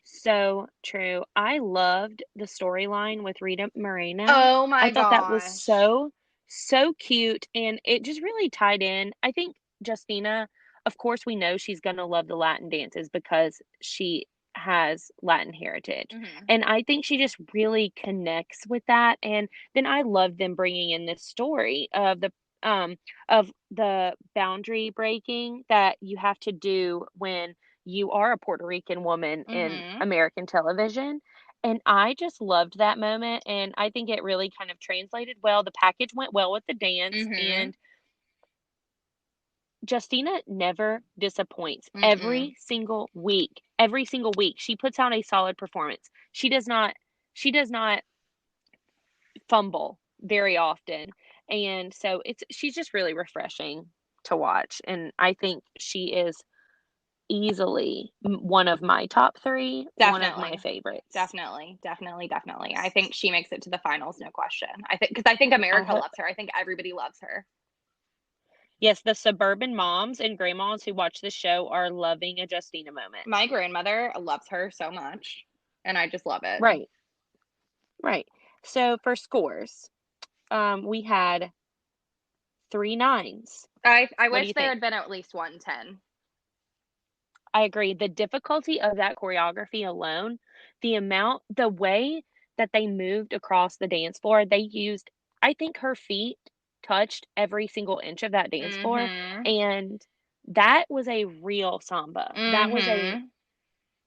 So true. I loved the storyline with Rita Moreno. Oh I my thought that was gosh. so cute, and it just really tied in. I think Justina, of course, we know she's going to love the Latin dances because she has Latin heritage. Hmm. And I think she just really connects with that. And then I love them bringing in this story of the boundary breaking that you have to do when you are a Puerto Rican woman in Hmm. American television. And I just loved that moment. And I think it really kind of translated well. The package went well with the dance. Hmm. And Justina never disappoints Mm-mm. every single week. She puts out a solid performance. She does not fumble very often. And so she's just really refreshing to watch. And I think she is easily one of my top three, one of my Definitely. favorites. Definitely. I think she makes it to the finals, no question. I think I America hope. loves her. I think everybody loves her. Yes, the suburban moms and grandmas who watch the show are loving a Justina moment. My grandmother loves her so much, and I just love it. Right, right. So for scores, we had three nines. I What do wish you there think? had been at least 110. I agree. The difficulty of that choreography alone, the way that they moved across the dance floor, I think her feet touched every single inch of that dance floor. Mm-hmm. And that was a real samba. Mm-hmm.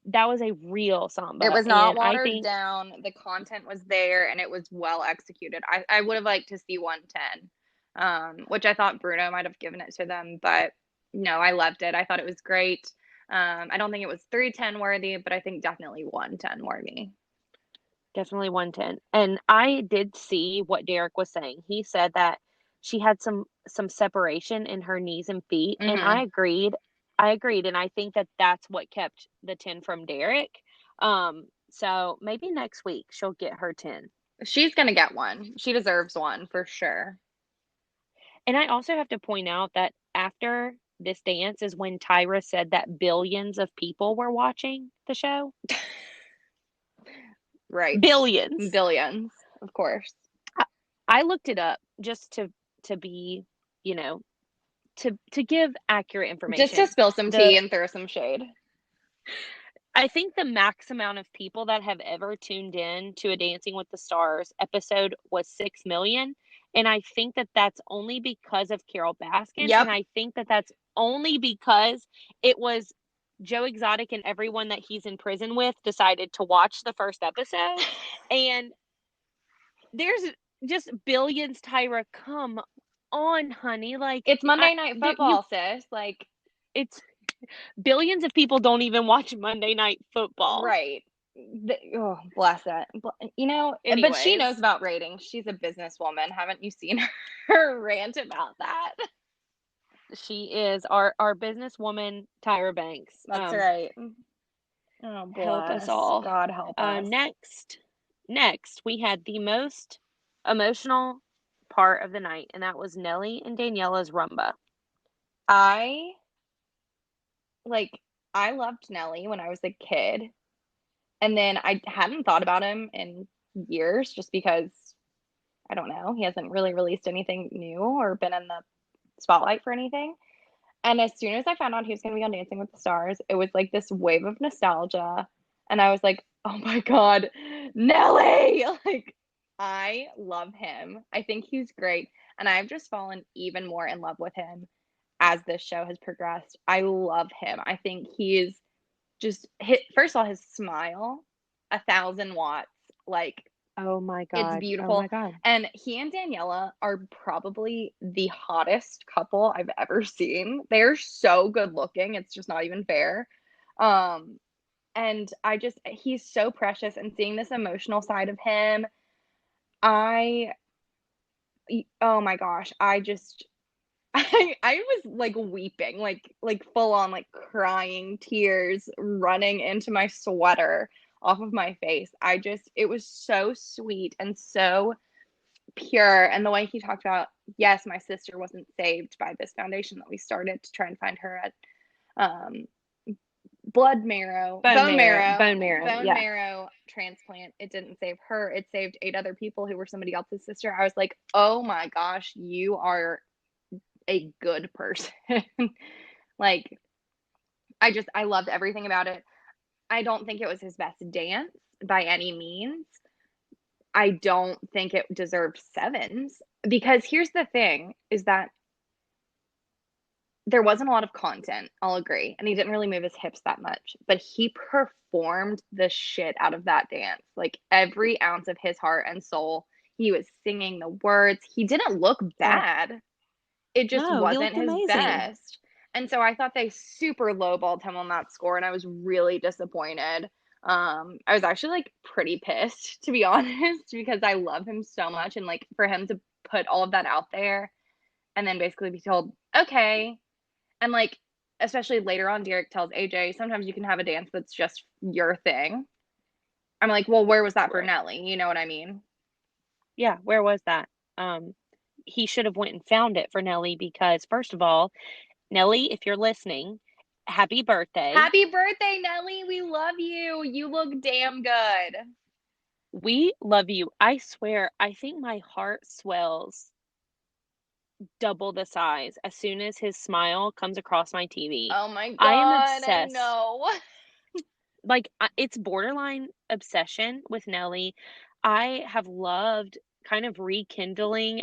That was a real It samba. was not And I watered think, down. The content was there, and it was well executed. I would have liked to see 110, which I thought Bruno might have given it to them, but no, I loved it. I thought it was great. I don't think it was 310 worthy, but I think definitely 110 worthy. definitely 110. And I did see what Derek was saying. He said that she had some separation in her knees and feet, and Hmm. I agreed, and I think that that's what kept the 10 from Derek. So maybe next week she'll get her 10. She's gonna get one. She deserves one for sure. And I also have to point out that after this dance is when Tyra said that billions of people were watching the show. Right. Billions. Billions, of course. I, I looked it up just to be, you know, to give accurate Just to information. spill some tea The and throw some shade. I think the max amount of people that have ever tuned in to a Dancing with the Stars episode was 6 million, and I think that that's only because of Carol Baskin, and Yep. I think that that's only because it was Joe Exotic and everyone that he's in prison with decided to watch the first episode, and there's just billions. Tyra, come on, honey, like It's Monday Night you Football, sis. Like, it's billions of people don't even watch Monday Night Football. right. Oh, bless it. But she knows Anyways, about ratings. She's a businesswoman. Haven't you seen her rant about that? she is our businesswoman, Tyra Banks. That's right. Oh, Help us bless. all. God help us. Next, we had the most emotional part of the night, and that was Nelly and Daniela's rumba. I like I loved Nelly when I was a kid, and then I hadn't thought about him in years just because I don't know, he hasn't really released anything new or been in the spotlight for anything. And as soon as I found out he was going to be on Dancing with the Stars, it was like this wave of nostalgia. And I was like, oh my God, Nelly! Like, I love him. I think he's great. And I've just fallen even more in love with him as this show has progressed. I love him. I think he is just, first of all, his smile, 1,000 watts. Like, Oh my it's God. Oh beautiful. my God. And he and Daniela are probably the hottest couple I've ever seen. They're so good looking. It's just not even fair. Um, and he's so precious, and seeing this emotional side of him, I, oh my gosh, I was like weeping, like full on like crying, tears running into my sweater off of my face. It was so sweet and so pure. And the way he talked about, yes, my sister wasn't saved by this foundation that we started to try and find her at, um blood marrow Bone bone marrow. marrow Bone marrow. bone Yeah. marrow transplant. It didn't save her, it saved 8 other people who were somebody else's sister. I was like, oh my gosh, you are a good person. Like, I loved everything about it. I don't think it was his best dance by any means. I don't think it deserved sevens, because here's the thing is that there wasn't a lot of content, I'll agree, and he didn't really move his hips that much, but he performed the shit out of that dance. Like, every ounce of his heart and soul, he was singing the words. He didn't look Oh, bad. It just no, he wasn't looked his amazing. best. And so I thought they super lowballed him on that score, and I was really disappointed. I was actually like pretty pissed, to be honest, because I love him so much, and like for him to put all of that out there and then basically be told, okay, and like especially later on, Derek tells AJ, sometimes you can have a dance that's just your thing. I'm like, well, where was that for Right. Nelly? You know what I mean? Yeah, where was that? Um, he should have went and found it for Nelly because first of all, Nelly, if you're listening, happy birthday. Happy birthday, Nelly. We love you. You look damn good. We love you. I swear, I think my heart swells double the size as soon as his smile comes across my TV. Oh my I am God, I obsessed. know. Like, it's borderline obsession with Nelly. I have loved kind of rekindling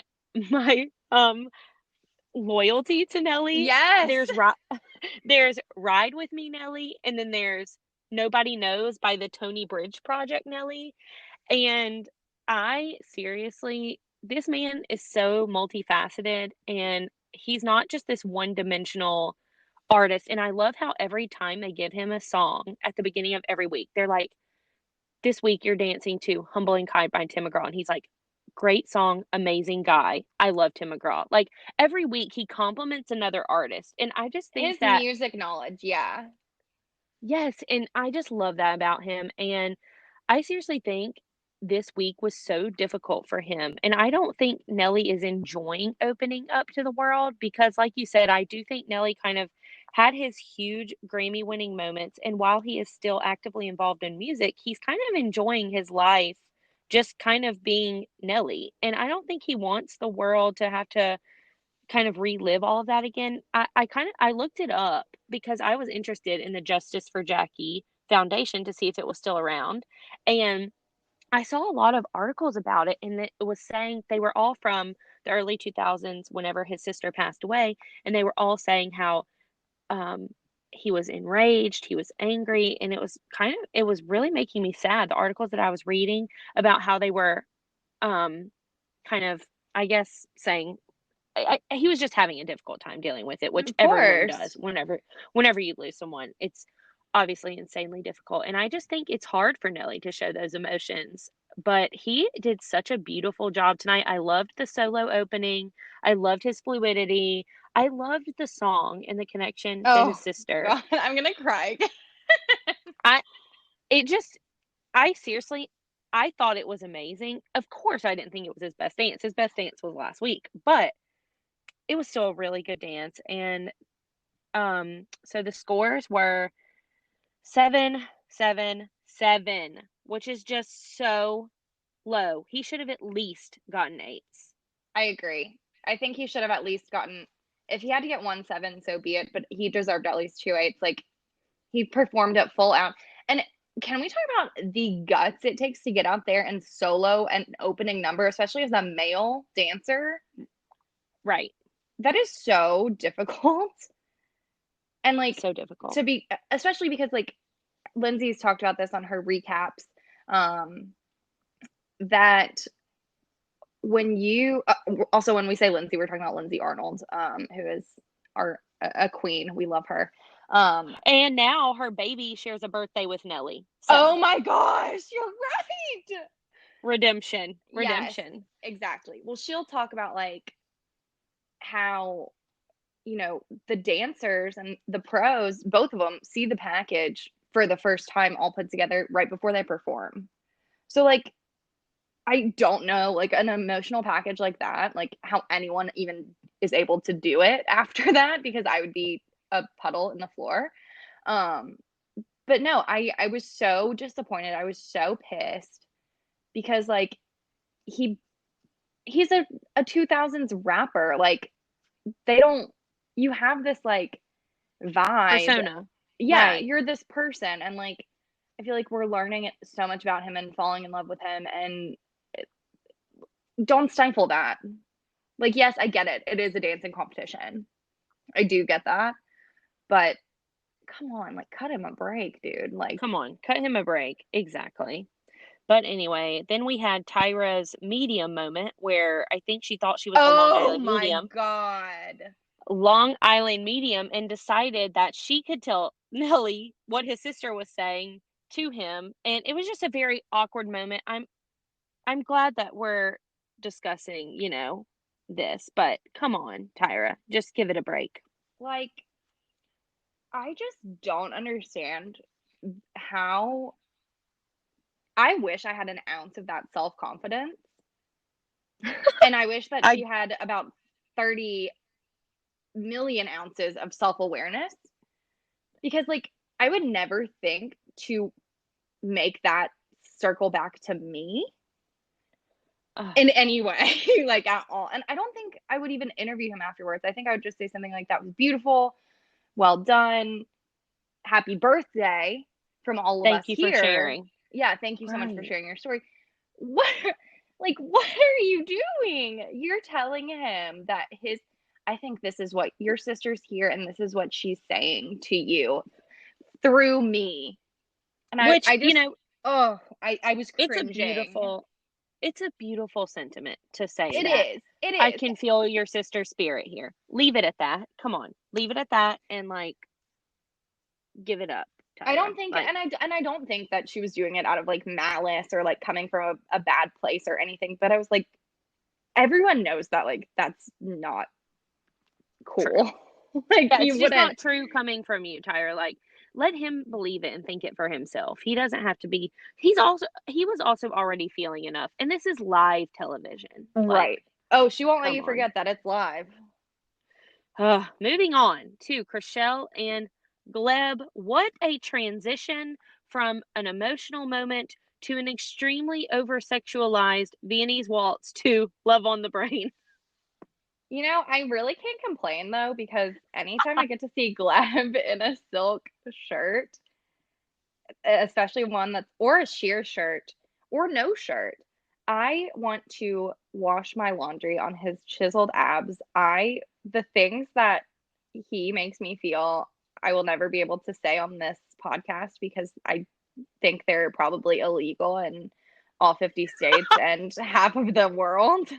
my loyalty to Nelly. Yes. There's Ride with Me Nelly, and then there's Nobody Knows by the Tony Bridge Project Nelly. And I seriously, this man is so multifaceted, and he's not just this one-dimensional artist. And I love how every time they give him a song at the beginning of every week, they're like, this week you're dancing to Humble and Kind by Tim McGraw. And he's like, great song, amazing guy. I love Tim McGraw. Like, every week he compliments another artist. And I just think His that, music knowledge, yeah. yes, and I just love that about him. And I seriously think this week was so difficult for him. And I don't think Nelly is enjoying opening up to the world because, like you said, I do think Nelly kind of had his huge Grammy winning moments. And while he is still actively involved in music, he's kind of enjoying his life, just kind of being Nelly. And I don't think he wants the world to have to kind of relive all of that again. I looked it up because I was interested in the Justice for Jackie Foundation to see if it was still around. And I saw a lot of articles about it, and it was saying they were all from the early 2000s whenever his sister passed away, and they were all saying how um he was enraged, he was angry, and it was really making me sad. The articles that I was reading about how they were um kind of, I guess, saying he was just having a difficult time dealing with it, which Of everyone does course. whenever you lose someone. It's obviously insanely difficult. And I just think it's hard for Nelly to show those emotions. But he did such a beautiful job tonight. I loved the solo opening. I loved his fluidity. I loved the song and the connection to his Oh sister. God, I'm gonna cry. I it just I seriously I thought it was amazing. Of course I didn't think it was his best dance. His best dance was last week, but it was still a really good dance. And so the scores were 7, 7, 7, which is just so low. He should have at least gotten eights. I agree. I think he should have at least gotten, if he had to get 1 7, so be it, but he deserved at least 2 8s. Like he performed at full out. And can we talk about the guts it takes to get out there and solo an opening number, especially as a male dancer? Right. That is so difficult. And like So difficult. to be, especially because like Lindsay's talked about this on her recaps, that when you also when we say Lindsay, we're talking about Lindsay Arnold, who is our a queen. We love her. And now her baby shares a birthday with Nelly. Oh So my gosh, you're right. redemption. Yes, Redemption. exactly. Well, she'll talk about like how, the dancers and the pros, both of them, see the package for the first time all put together right before they perform. So like I don't know, like an emotional package like that, like how anyone even is able to do it after that, because I would be a puddle in the floor. Um, but no, I was so disappointed. I was so pissed because like he he's a 2000s rapper. Like they don't you have this like vibe. Persona. Yeah, Right. you're this person, and like I feel like we're learning so much about him and falling in love with him, and don't stifle that. Like, yes, I get it. It is a dancing competition. I do get that. But come on, like, cut him a break, dude. Like, Come on. Cut him a break. Exactly. But anyway, then we had Tyra's medium moment where I think she thought she was the oh my God. Long Island medium, and decided that she could tell Nelly what his sister was saying to him. And it was just a very awkward moment. I'm glad that we're discussing, this, but come on, Tyra, just give it a break. Like, I just don't understand how. I wish I had an ounce of that self confidence. And I wish that I she had about 30 million ounces of self awareness, because, like, I would never think to make that circle back to me uh, in any way, like at all. And I don't think I would even interview him afterwards. I think I would just say something like, that was beautiful. Well done. Happy birthday from all of us thank you for here. sharing. Yeah, thank you so much for Right. sharing your story. What, like, what are you doing? You're telling him that I think this is what your sister's here, and this is what she's saying to you through me. And Which, I just, oh, I was it's a cringing. beautiful it's a beautiful sentiment to say It that. is. It I is. can feel your sister's spirit here. Leave it at that. Come on. Leave it at that and like give it up, I Tyra. don't think, Like, and I don't think that she was doing it out of like malice or like coming from a bad place or anything. But I was like, everyone knows that like that's not true. cool. Like Yeah, it's you just wouldn't. not true coming from you, Tyra. Like, let him believe it and think it for himself. He doesn't have to be. He was also already feeling enough, and this is live television. Like, Right. Oh, she won't let come you on. forget that it's live. Moving on to Chriselle and Gleb. What a transition from an emotional moment to an extremely over sexualized Viennese waltz to Love on the Brain. I really can't complain though, because anytime I get to see Gleb in a silk shirt, especially one that's, or a sheer shirt or no shirt, I want to wash my laundry on his chiseled abs. The things that he makes me feel, I will never be able to say on this podcast, because I think they're probably illegal in all 50 states and half of the world.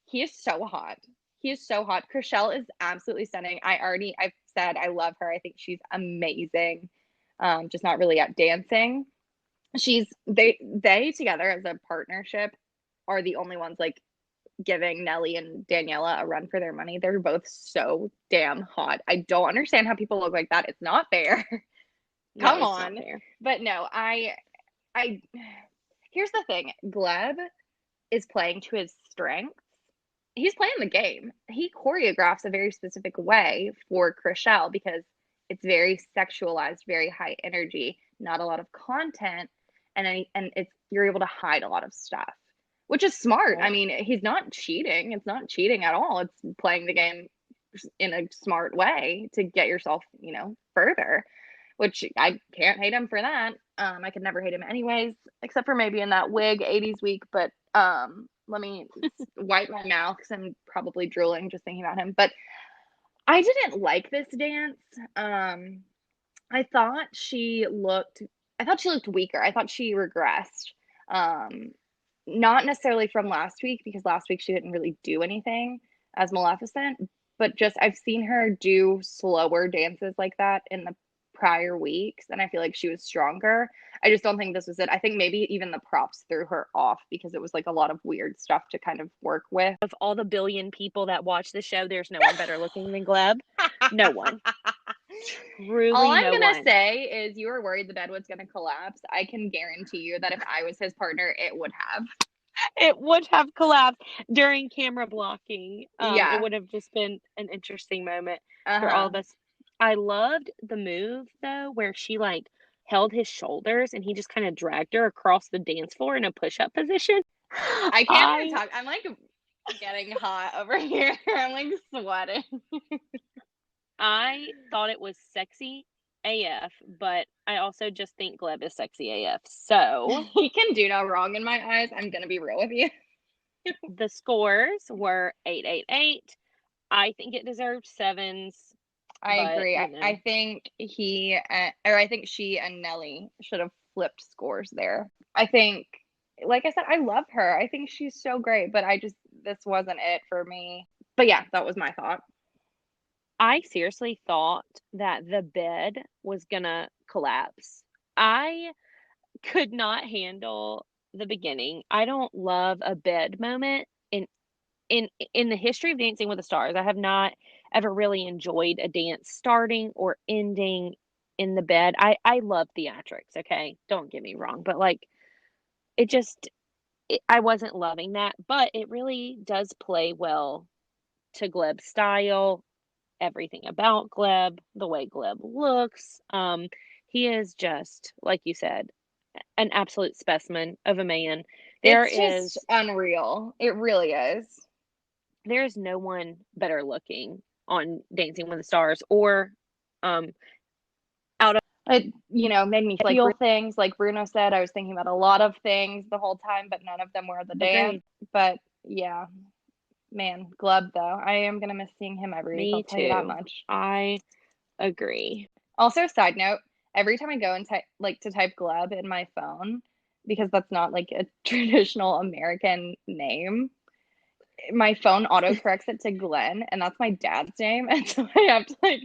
He is so hot. He is so hot. Chriselle is absolutely stunning. I've said I love her. I think she's amazing. just not really at dancing. They together as a partnership are the only ones like giving Nelly and Daniela a run for their money. They're both so damn hot. I don't understand how people look like that. It's not fair. No, Come it's not on. fair. But no, I here's the thing. Gleb is playing to his strengths. He's playing the game. He choreographs a very specific way for Chriselle because it's very sexualized, very high energy, not a lot of content, and it's you're able to hide a lot of stuff, which is smart. I Right. mean, he's not cheating. It's not cheating at all. It's playing the game in a smart way to get yourself, further, which I can't hate him for that. I could never hate him anyways, except for maybe in that wig 80s week, but let me wipe my mouth because I'm probably drooling just thinking about him. But I didn't like this dance. I thought she looked I thought she looked weaker. I thought she regressed. Um, Not necessarily from last week because last week she didn't really do anything as Maleficent, but just I've seen her do slower dances like that in the prior weeks, and I feel like she was stronger. I just don't think this was it. I think maybe even the props threw her off because it was like a lot of weird stuff to kind of work with. Of all the billion people that watch the show, there's no one better looking than Gleb. No one. All Truly I'm no gonna one. say is you were worried the bed was gonna collapse. I can guarantee you that if I was his partner, it would have. It would have collapsed during camera blocking. It Yeah. would have just been an interesting moment for all Uh-huh. of us. I loved the move though, where she like held his shoulders and he just kind of dragged her across the dance floor in a push-up position. I can't even I talk. I'm like getting hot over here. I'm like sweating. I thought it was sexy AF, but I also just think Gleb is sexy AF. So He can do no wrong in my eyes. I'm gonna be real with you. the scores were 888. I think it deserved sevens, I but agree. you I know, think or I think she and Nelly should have flipped scores there. I think, like I said, I love her. I think she's so great, but this wasn't it for me. But yeah, that was my thought. I seriously thought that the bed was gonna collapse. I could not handle the beginning. I don't love a bed moment in the history of Dancing with the Stars. I have not ever really enjoyed a dance starting or ending in the bed. I love theatrics, okay? Don't get me wrong, but like it just I wasn't loving that, but it really does play well to Gleb's style, everything about Gleb, the way Gleb looks. He is just, like you said, an absolute specimen of a man. There It's just is unreal. It really is. there is no one better looking on Dancing with the Stars or um out of It, made me feel things. Like Bruno said, I was thinking about a lot of things the whole time, but none of them were the dance. agreed. But yeah, man, Glub though. I am gonna miss seeing him every week. I'll Me tell you that too. much. I agree. Also, side note, every time I go and type Glub in my phone, because that's not like a traditional American name, my phone autocorrects it to Glenn, and that's my dad's name, and so I have to like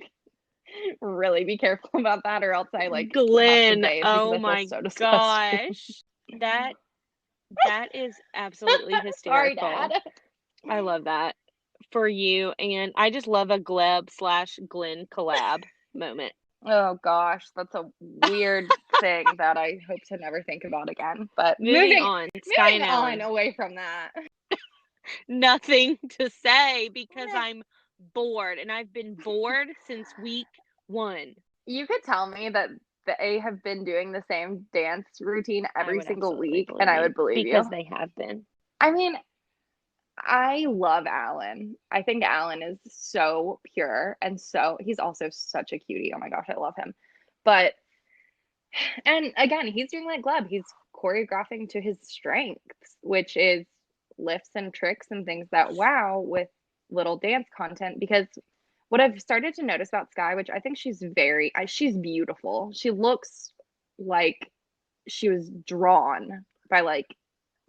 really be careful about that, or else I like have to Glenn, bathe because oh I feel my so disgusting. gosh. That that is absolutely Sorry, Dad. hysterical. I love that for you. And I just love a Gleb slash Glenn collab moment. Oh gosh, that's a weird thing that I hope to never think about again. But Moving on, Sky moving and on Alan. away from that. Nothing to say because I'm bored and I've been bored since week 1. You could tell me that they have been doing the same dance routine I every would single absolutely week, and believe I you would believe you. because they have been. I mean, I love Alan. I think Alan is so pure and he's also such a cutie. Oh my gosh, I love him. But and again, he's doing like Gleb. He's choreographing to his strengths, which is lifts and tricks and things that wow with little dance content. Because what I've started to notice about Sky, which I think she's beautiful. She looks like she was drawn by like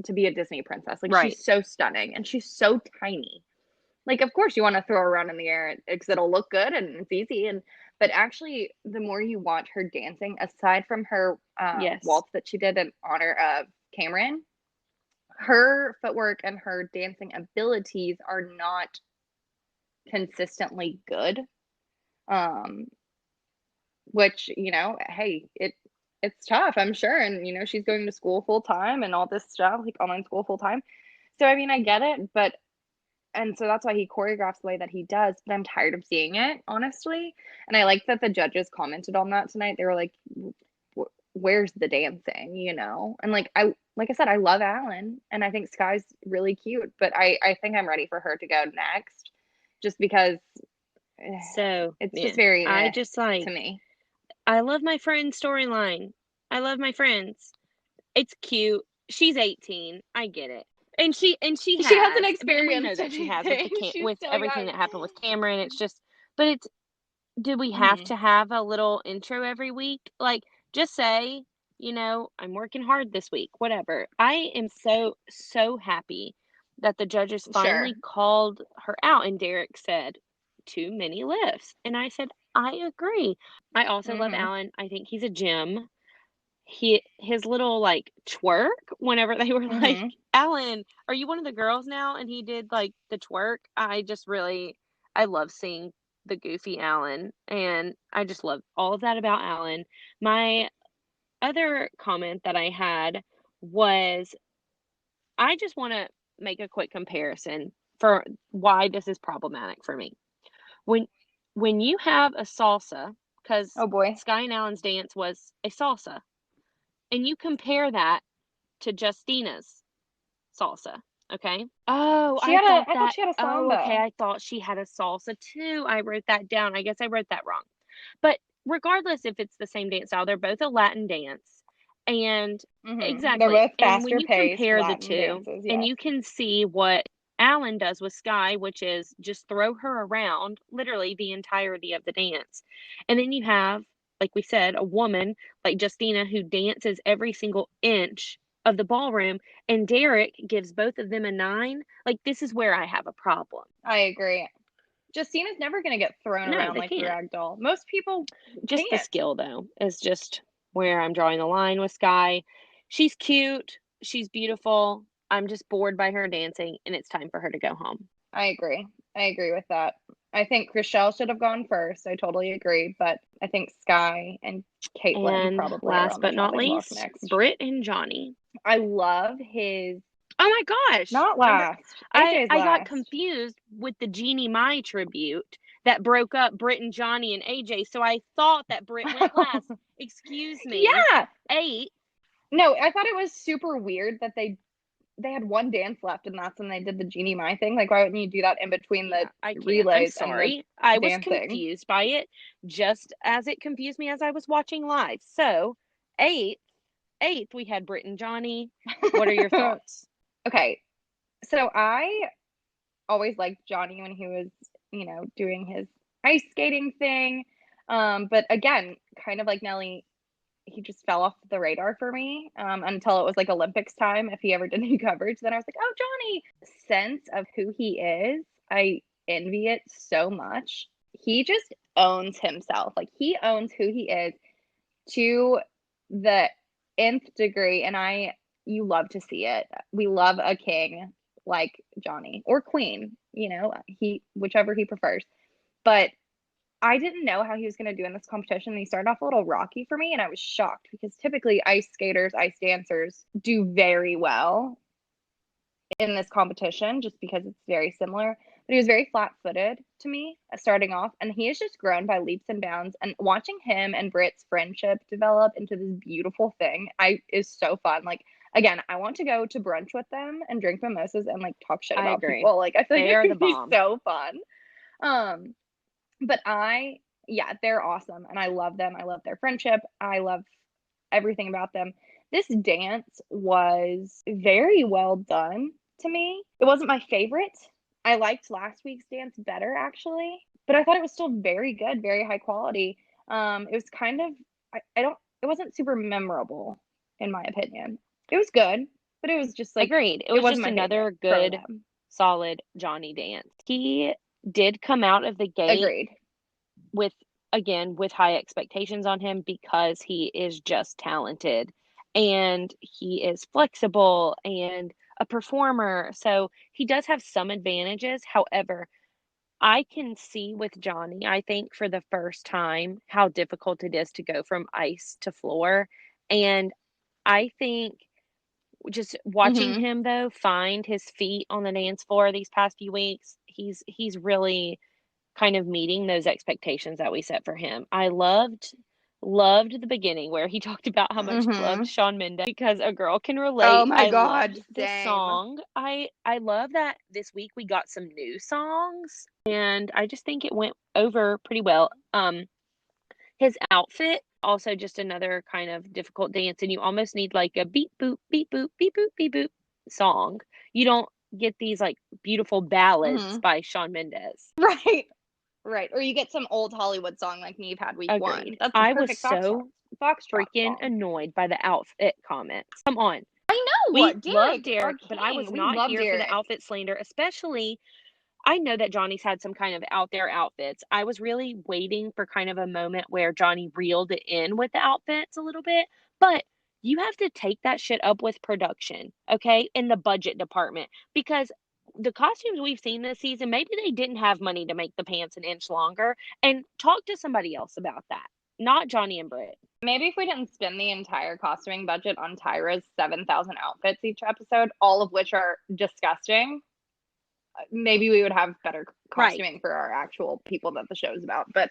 to be a Disney princess. Like Right. she's so stunning and she's so tiny. Like, of course, you want to throw her around in the air because it'll look good and it's easy. And but actually, the more you watch her dancing, aside from her Yes. waltz that she did in honor of Cameron, her footwork and her dancing abilities are not consistently good. Um, which hey, it's tough, I'm sure, and she's going to school full time and all this stuff, like online school full time. So I mean, I get it, but and so that's why he choreographs the way that he does, but I'm tired of seeing it, honestly. And I like that the judges commented on that tonight. They were like, where's the dancing, And like I said, I love Alan and I think Sky's really cute, but I think I'm ready for her to go next just because So, it's just man, very I just to like, me. I love my friend's storyline. I love my friends. It's cute. She's 18. I get it. And she She hasn't has, and we know experienced that she has with anything. She's with so everything young. that happened with Cameron. It's just, but it's, do we have Hmm. to have a little intro every week? Like, just say, I'm working hard this week, whatever. I am so, so happy that the judges Sure. finally called her out. And Derek said, too many lifts. And I said, I agree. I also love Hmm. Alan. I think he's a gem. His little like twerk whenever they were like, Hmm. Alan, are you one of the girls now? And he did like the twerk. I love seeing the goofy Alan, and I just love all of that about Alan. My other comment that I had was, I just want to make a quick comparison for why this is problematic for me. When when you have a salsa, because Oh boy. Sky and Alan's dance was a salsa, and you compare that to Justina's salsa, okay? Oh, I thought she had a okay, samba. I thought she had a salsa too. I wrote that down. I guess I wrote that wrong. But regardless if it's the same dance style, they're both a Latin dance. And They're exactly. both And when faster you paced compare the Latin two, dances, and yes. you can see what Alan does with Sky, which is just throw her around literally the entirety of the dance. And then you have, like we said, a woman like Justina who dances every single inch of the ballroom, and Derek gives both of them a 9. Like, this is where I have a problem. I agree. Justina's never going to get thrown No, around they like a can't. rag doll. Most people Just the can't. skill, though, is just where I'm drawing the line with Sky. She's cute. She's beautiful. I'm just bored by her dancing, and it's time for her to go home. I agree. I agree with that. I think Chriselle should have gone first. I totally agree. But I think Sky and Caitlin And probably are last on the but not chopping block least, next. Britt and Johnny. I love his, Oh my gosh. not Number last. AJ's I got last. confused with the Jeannie Mai tribute that broke up Britt and Johnny and AJ, so I thought that Britt went last. Excuse me. Yeah. 8. No, I thought it was super weird that they had one dance left and that's when they did the Genie Mai thing. Like, why wouldn't you do that in between the Yeah, I can't. I'm relays and the sorry. I was dancing? confused by it, just as it confused me as I was watching live. So, 8th, 8th, we had Britt and Johnny. What are your thoughts? Okay, so I always liked Johnny when he was, doing his ice skating thing. But again, kind of like Nelly, he just fell off the radar for me until it was like Olympics time. If he ever did any coverage, then I was like, oh, Johnny. Sense of who he is, I envy it so much. He just owns himself. Like he owns who he is to the nth degree, and you love to see it. We love a king like Johnny or queen, he whichever he prefers. But I didn't know how he was going to do in this competition. He started off a little rocky for me, and I was shocked because typically ice skaters, ice dancers do very well in this competition just because it's very similar. But he was very flat footed to me starting off, and he has just grown by leaps and bounds. And watching him and Britt's friendship develop into this beautiful thing, is so fun. Like, again, I want to go to brunch with them and drink mimosas and like talk shit I about agree. people. Like, I feel like They it are the would be bomb. so fun. Um, but yeah, they're awesome and I love them. I love their friendship. I love everything about them. This dance was very well done to me. It wasn't my favorite. I liked last week's dance better actually, but I thought it was still very good, very high quality. It was kind of I don't it wasn't super memorable in my opinion. It was good, but it was just like Agreed. It it was wasn't just my favorite another for good them. solid Johnny dance. He did come out of the gate Agreed. with, again, with high expectations on him because he is just talented and he is flexible and a performer. So he does have some advantages. However, I can see with Johnny, I think for the first time, how difficult it is to go from ice to floor. And I think just watching Mm-hmm. him though find his feet on the dance floor these past few weeks, he's really kind of meeting those expectations that we set for him. I loved the beginning where he talked about how much he loved Mm-hmm. Shawn Mendes because a girl can Oh relate. my I God, loved this same. song. I love that this week we got some new songs and I just think it went over pretty well. His outfit also just another kind of difficult dance and you almost need like a beep boop beep boop beep boop beep boop song. You don't get these like beautiful ballads Mm-hmm. by Shawn Mendes. Right. Right. Or you get some old Hollywood song like Neve had week one. Agreed. That's a I was perfect so foxtrot freaking song. annoyed by the outfit comments. Come on. I know, We love Derek, our Derek, but I was king. We not love here for the Derek. outfit slander, especially I know that Johnny's had some kind of out there outfits. I was really waiting for kind of a moment where Johnny reeled it in with the outfits a little bit, but you have to take that shit up with production, okay? In the budget department because the costumes we've seen this season, maybe they didn't have money to make the pants an inch longer and talk to somebody else about that. Not Johnny and Britt. Maybe if we didn't spend the entire costuming budget on Tyra's 7,000 outfits each episode, all of which are disgusting, maybe we would have better Right. costuming for our actual people that the show's about. But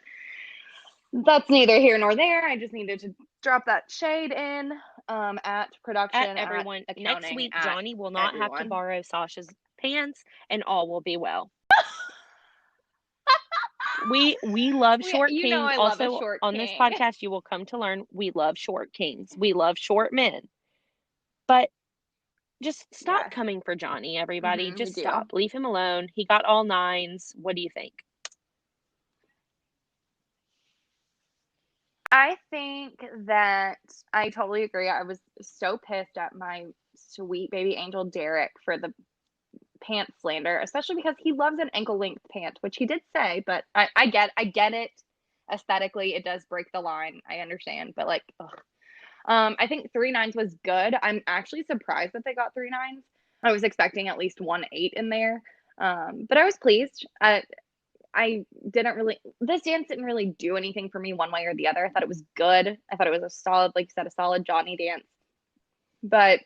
that's neither here nor there. I just needed to drop that shade in at At production, at everyone. Next accounting, week, at Johnny will not have to everyone. borrow Sasha's pants and all will be well. We love short You know kings. I love a Also short on this king. podcast, you will come to learn we love short kings. We love short men. But just stop Yes. coming for Johnny, everybody. We Just do. stop. Leave him alone. He got all nines. What do you think? I think that I totally agree. I was so pissed at my sweet baby angel Derek for the pants slander, especially because he loves an ankle length pant, which he did say, but I get it. Aesthetically, it does break the line. I understand, but like, ugh. I think 3 9s was good. I'm actually surprised that they got 3 9s. I was expecting at least 1 8 in there, but I was pleased. I didn't really, this dance didn't really do anything for me one way or the other. I thought it was good. I thought it was a solid, like you said, a solid Johnny dance, but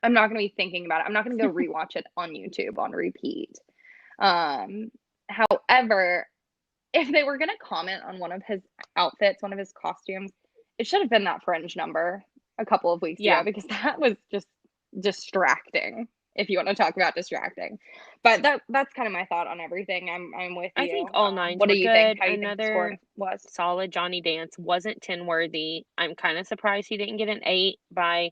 I'm not going to be thinking about it. I'm not going to go rewatch it on YouTube on repeat. Um, However, if they were going to comment on one of his outfits, one of his costumes, it should have been that fringe number a couple of weeks ago Yeah. because that was just distracting. If you want to talk about distracting, but that's kind of my thought on everything. I'm with I you. think all nines What do were you think? good. How do you think the Another score was? solid Johnny dance wasn't 10 worthy. I'm kind of surprised he didn't get an 8 by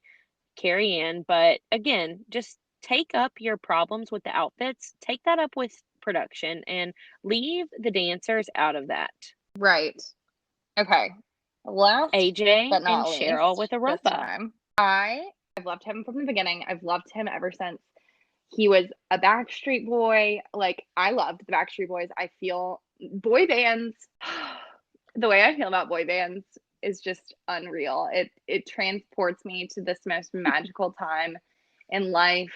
Carrie Ann, but again, just take up your problems with the outfits, take that up with production, and leave the dancers out of that. Right. Okay. Last AJ but and not Cheryl least, with a this rumba. time, I've loved him from the beginning. I've loved him ever since he was a Backstreet Boy. Like I loved the Backstreet Boys. I feel boy bands. The way I feel about boy bands is just unreal. It transports me to this most magical time in life.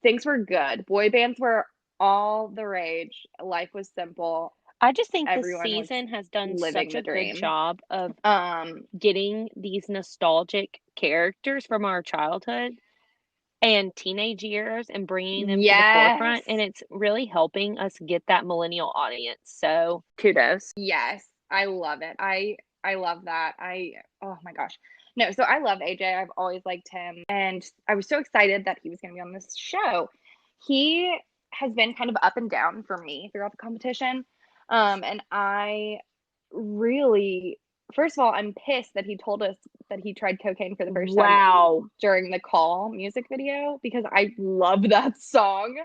Things were good. Boy bands were all the rage. Life was simple. I just think this Everyone was season has done living such the a good dream. job of Um, getting these nostalgic characters from our childhood and teenage years and bringing them to the yes, forefront. And it's really helping us get that millennial audience. So kudos. yes, I love it. I love that. Oh my gosh. No, so I love AJ. I've always liked him, and I was so excited that he was going to be on this show. He has been kind of up and down for me throughout the competition. And I really, first of all, I'm pissed that he told us that he tried cocaine for the first time Wow. during the Call music video because I love that song.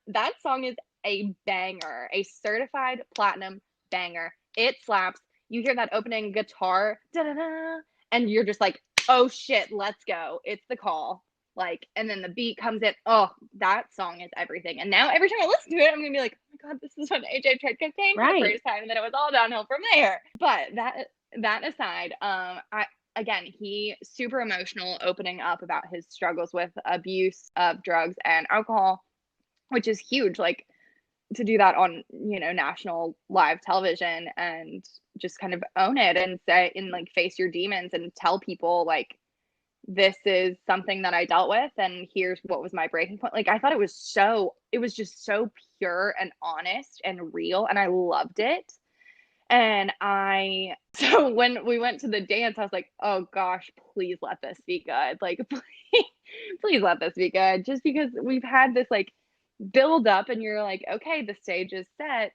That song is a banger, a certified platinum banger. It slaps. You hear that opening guitar, da-da-da, and you're just like, oh shit, let's go. It's the Call. Like, and then the beat comes in. Oh, that song is everything. And now every time I listen to it, I'm gonna be like, oh my God, this is when AJ tried cocaine for the Right. first time, and then it was all downhill from there. But that aside, I again, he super emotional, opening up about his struggles with abuse of drugs and alcohol, which is huge. Like, to do that on, national live television and just kind of own it and say, and like face your demons and tell people like, this is something that I dealt with and here's what was my breaking point. Like, I thought it was just so pure and honest and real, and I loved it. And so when we went to the dance, I was like, oh gosh, please let this be good. Like, please let this be good. Just because we've had this like build up and you're like, okay, the stage is set,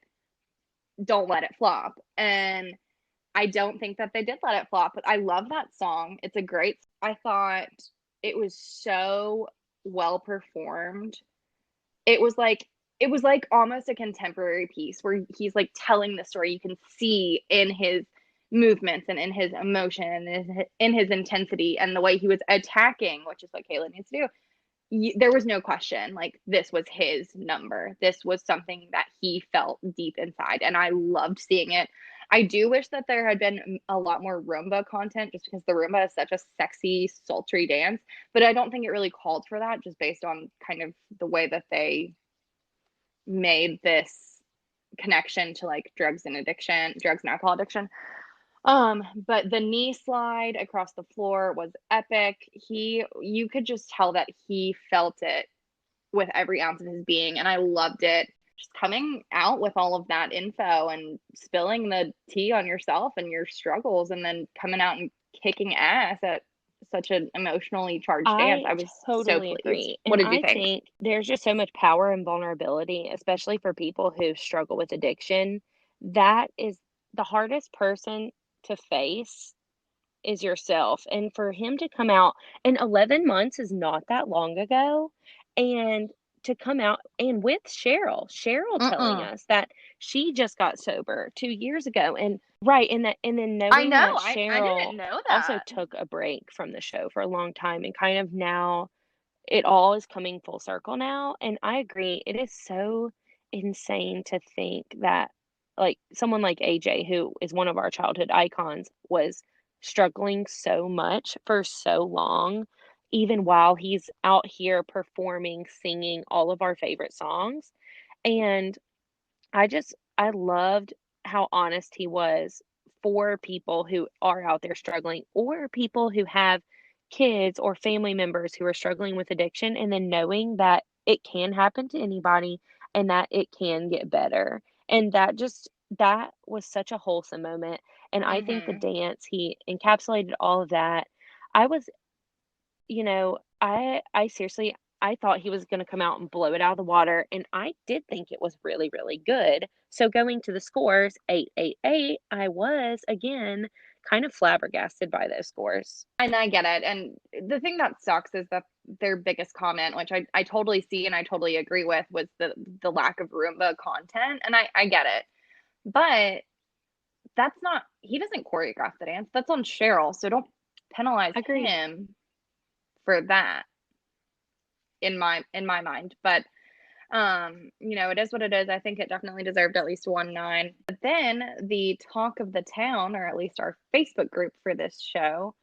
don't let it flop. And I don't think that they did let it flop, but I love that song. It's a great, I thought it was so well performed. It was like, it was like almost a contemporary piece where he's like telling the story. You can see in his movements and in his emotion and in his intensity and the way he was attacking, which is what Kayla needs to do. There was no question, like, this was his number. This was something that he felt deep inside, and I loved seeing it. I do wish that there had been a lot more Roomba content, just because the Roomba is such a sexy, sultry dance, but I don't think it really called for that, just based on kind of the way that they made this connection to like drugs and alcohol addiction. But the knee slide across the floor was epic. You could just tell that he felt it with every ounce of his being, and I loved it. Just coming out with all of that info and spilling the tea on yourself and your struggles, and then coming out and kicking ass at such an emotionally charged dance. I I was so totally pleased. agree. What And did you I think? think there's just so much power and vulnerability, especially for people who struggle with addiction. That is the hardest person to face is yourself. And for him to come out, and 11 months is not that long ago, and to come out and with Cheryl telling Mm-mm. us that she just got sober 2 years ago. And right, and then I knowing know. that I Cheryl didn't know also that. took a break from the show for a long time and kind of now it all is coming full circle now. And I agree, it is so insane to think that like someone like AJ, who is one of our childhood icons, was struggling so much for so long, even while he's out here performing, singing all of our favorite songs. And I loved how honest he was for people who are out there struggling or people who have kids or family members who are struggling with addiction, and then knowing that it can happen to anybody and that it can get better. And that was such a wholesome moment. And I think the Mm-hmm. dance, he encapsulated all of that. I was I seriously I thought he was gonna come out and blow it out of the water, and I did think it was really, really good. So going to the scores, 888, I was, again, kind of flabbergasted by those scores. And I get it. And the thing that sucks is that their biggest comment, which I totally see and I totally agree with, was the lack of Roomba content. And I get it. But that's not, he doesn't choreograph the dance. That's on Cheryl. So don't penalize Agreed. him for that in my mind. But it is what it is. I think it definitely deserved at least 1-9. But then the talk of the town, or at least our Facebook group for this show,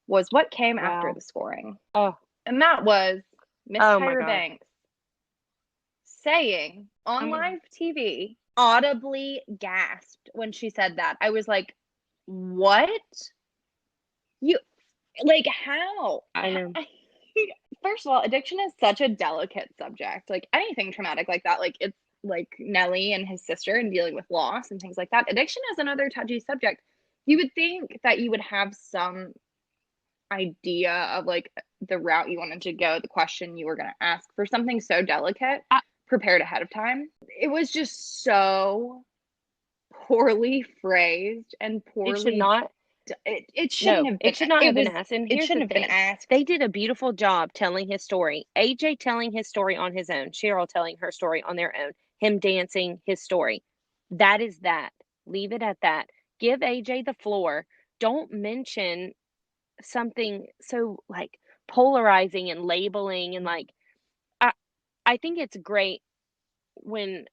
was what came after Wow. the scoring. Oh, And that was Miss oh my Tyra God. Banks saying I on mean, live TV, audibly gasped when she said that. I was like, what? You, like, how? I know. First of all, addiction is such a delicate subject. Like, anything traumatic like that, like, it's like Nelly and his sister and dealing with loss and things like that. Addiction is another touchy subject. You would think that you would have some idea of like the route you wanted to go, the question you were going to ask for something so delicate, I, prepared ahead of time. It was just so poorly phrased and it should poorly, not it shouldn't No, have it been, should not have been asked. And it here's the shouldn't have been thing. asked. They did a beautiful job telling his story. AJ telling his story on his own, Cheryl telling her story on their own, him dancing his story. That is that. Leave it at that. Give AJ the floor. Don't mention something so like polarizing and labeling and like I I think it's great when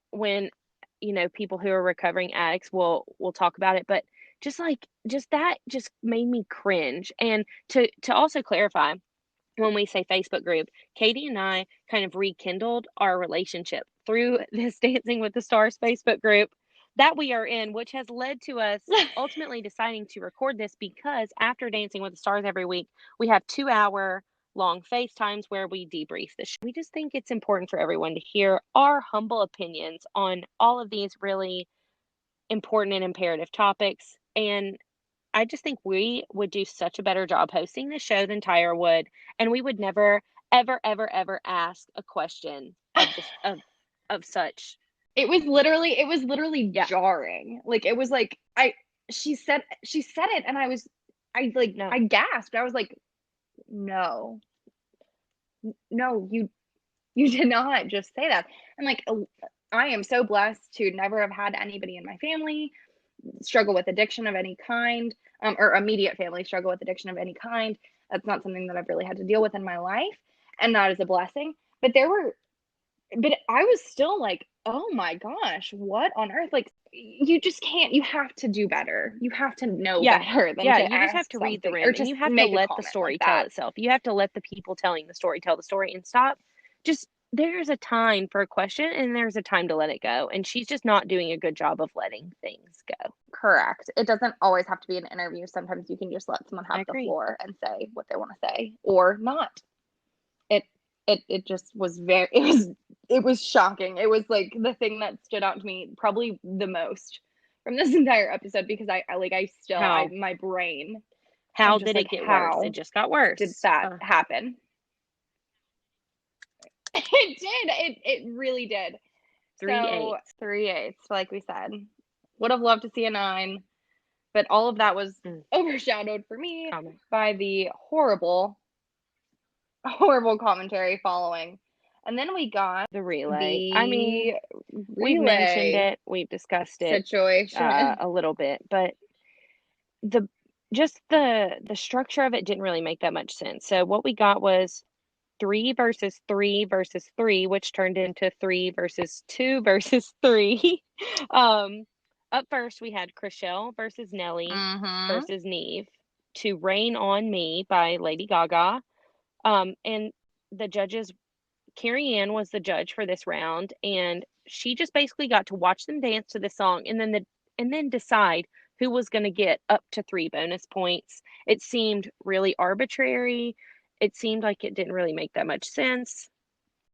people who are recovering addicts will talk about it, but just that just made me cringe. And to also clarify, when we say Facebook group, Katie and I kind of rekindled our relationship through this Dancing with the Stars Facebook group that we are in, which has led to us ultimately deciding to record this because after Dancing with the Stars every week, we have 2-hour long FaceTimes where we debrief the show. We just think it's important for everyone to hear our humble opinions on all of these really important and imperative topics. And I just think we would do such a better job hosting the show than Tyra would, and we would never, ever, ever, ever ask a question of this of such. It was literally Yeah, jarring. Like it was like she said it and no, I gasped. I was like, no, no, you did not just say that. And like I am so blessed to never have had anybody in my family struggle with addiction of any kind, or immediate family struggle with addiction of any kind. That's not something that I've really had to deal with in my life, and that is a blessing. But I was still like, oh my gosh, what on earth? Like, you just can't, you have to do better. You have to know yeah, better than yeah. to You just have ask to read the something or room, and just you have to make a let the comment like story tell that. itself. You have to let the people telling the story tell the story, and stop. Just there's a time for a question, and there's a time to let it go. And she's just not doing a good job of letting things go. Correct. It doesn't always have to be an interview. Sometimes you can just let someone I have the agree. floor and say what they want to say or not. It it just was it was shocking. It was like the thing that stood out to me probably the most from this entire episode because I still I How my brain, I'm how just did it like, get worse? It how just got did worse. that happen? It did. It really did. Three So eighths. 3/8, like we said. Would have loved to see a 9, but all of that was Mm, overshadowed for me comment. by the horrible, horrible commentary following. And then we got The relay. I mean, the we've mentioned relay it, we've discussed it situation. a little bit, but the just the structure of it didn't really make that much sense. So what we got was 3 versus 3 versus 3, which turned into 3 versus 2 versus 3. Um, Up first, we had Chriselle versus Nelly Mm-hmm. versus Neve to Rain on Me by Lady Gaga. And the judges, Carrie Ann was the judge for this round, and she just basically got to watch them dance to the song and then decide who was going to get up to 3 bonus points. It seemed really arbitrary. It seemed like it didn't really make that much sense.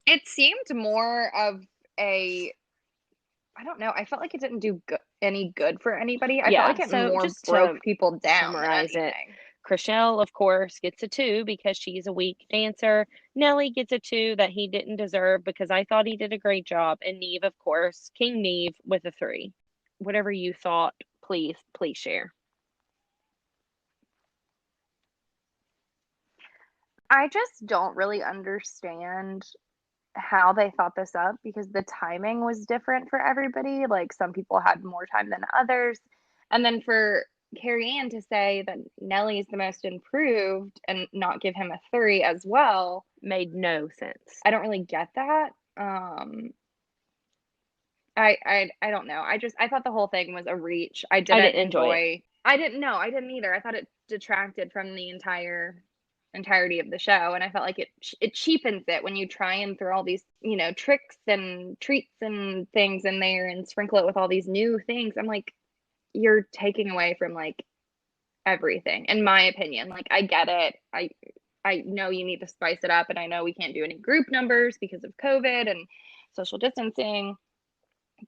It seemed more of a, I don't know. I felt like it didn't do any good for anybody. I felt Yeah, like it so more just broke to people down than summarize it, anything. Chriselle, of course, gets a 2 because she's a weak dancer. Nelly gets a 2 that he didn't deserve because I thought he did a great job. And Neve, of course, King Neve with a 3. Whatever you thought, please share. I just don't really understand how they thought this up because the timing was different for everybody. Like some people had more time than others. And then for Carrie Ann to say that Nelly's the most improved and not give him a 3 as well, Made no sense. I don't really get that. I don't know. I thought the whole thing was a reach. I I didn't didn't enjoy it. enjoy. I didn't know. I didn't either. I thought it detracted from the entirety of the show, and I felt like it cheapens it when you try and throw all these, tricks and treats and things in there and sprinkle it with all these new things. I'm like, you're taking away from like everything, in my opinion. Like I get it. I know you need to spice it up, and I know we can't do any group numbers because of COVID and social distancing,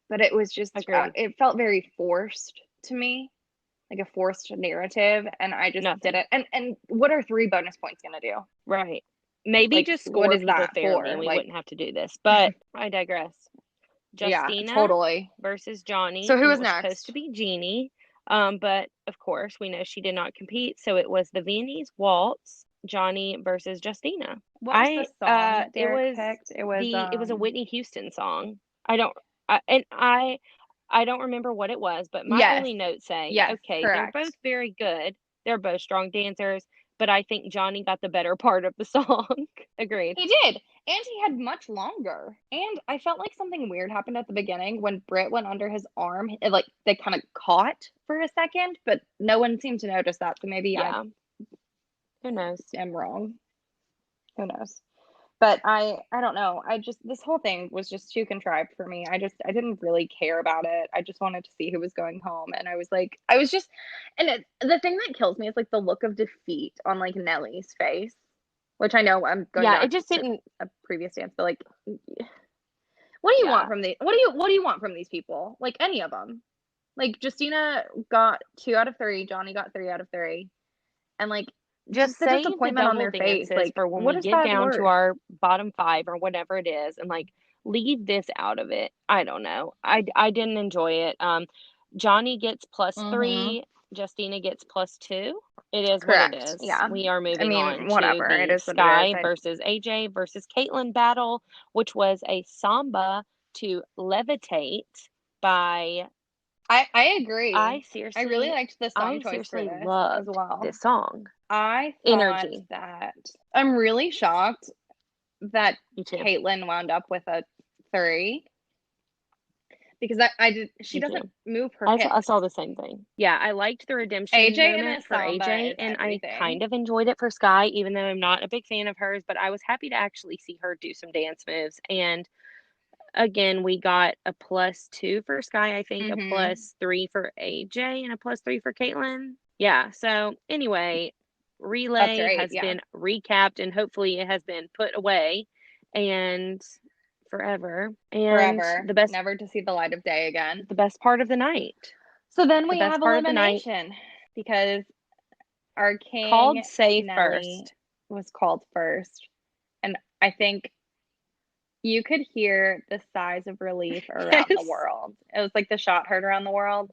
but it was just Agreed. it felt very forced to me, like a forced narrative, and I just Nothing. didn't. And what are 3 bonus points gonna do? Right. Maybe Like, just what score is people that fairly and for? we Like, wouldn't have to do this. But I digress. yeah, Justina totally. versus Johnny, So who and was it was supposed to next? be Jeannie. But of course, we know she did not compete, so it was the Viennese waltz, Johnny versus Justina. What was the song that It Derek was picked? It was it was a Whitney Houston song. I don't, and I don't remember what it was, but my yes, only notes say, yes, okay, they're both correct. very good. They're both strong dancers, but I think Johnny got the better part of the song. Agreed. He did. And he had much longer. And I felt like something weird happened at the beginning when Britt went under his arm. It, like they kind of caught for a second, but no one seemed to notice that. So maybe I Yeah. Who knows? am wrong. Who knows? But I don't know. I just this whole thing was just too contrived for me. I didn't really care about it. I just wanted to see who was going home, and I was just and the thing that kills me is like the look of defeat on like Nelly's face, which I know I'm going Yeah, it back just to didn't. a previous dance, but like what do you want Yeah. from the what do you want from these people? Like any of them. Like Justina got 2 out of 3, Johnny got 3 out of 3. And like Just just the save the disappointment on double their face. dances Like for when what we is get that down to worth? our bottom five or whatever it is, and like leave this out of it. I don't know. I didn't enjoy it. Johnny gets plus Mm-hmm. 3, Justina gets plus 2. It is what it Correct. is. Yeah. We are I moving on mean, to whatever. It the is what it is. Sky versus AJ versus Caitlin battle, which was a samba to levitate by I I agree. I really seriously liked the song I choice for seriously this as loved well. this song. I thought Energy. that I'm really shocked that Me too. Caitlyn wound up with a 3 because I did she Me doesn't too. move her I hips. saw the same thing. Yeah, I liked the redemption AJ in a moment for samba AJ, is and I kind everything. of enjoyed it for Sky, even though I'm not a big fan of hers, but I was happy to actually see her do some dance moves. And again, we got a plus 2 for Sky, I think, a Mm-hmm. plus 3 for AJ, and a plus 3 for Caitlin. Yeah, so anyway, That's relay right. has Yeah. been recapped, and hopefully it has been put away and forever. And Forever. Never to see the light of day again. the best part of the night. So then The we best have part of the night elimination because our called king, Say Nelly, First. was called first. And I think you could hear the sighs of relief around the Yes. world. It was like the shot heard around the world.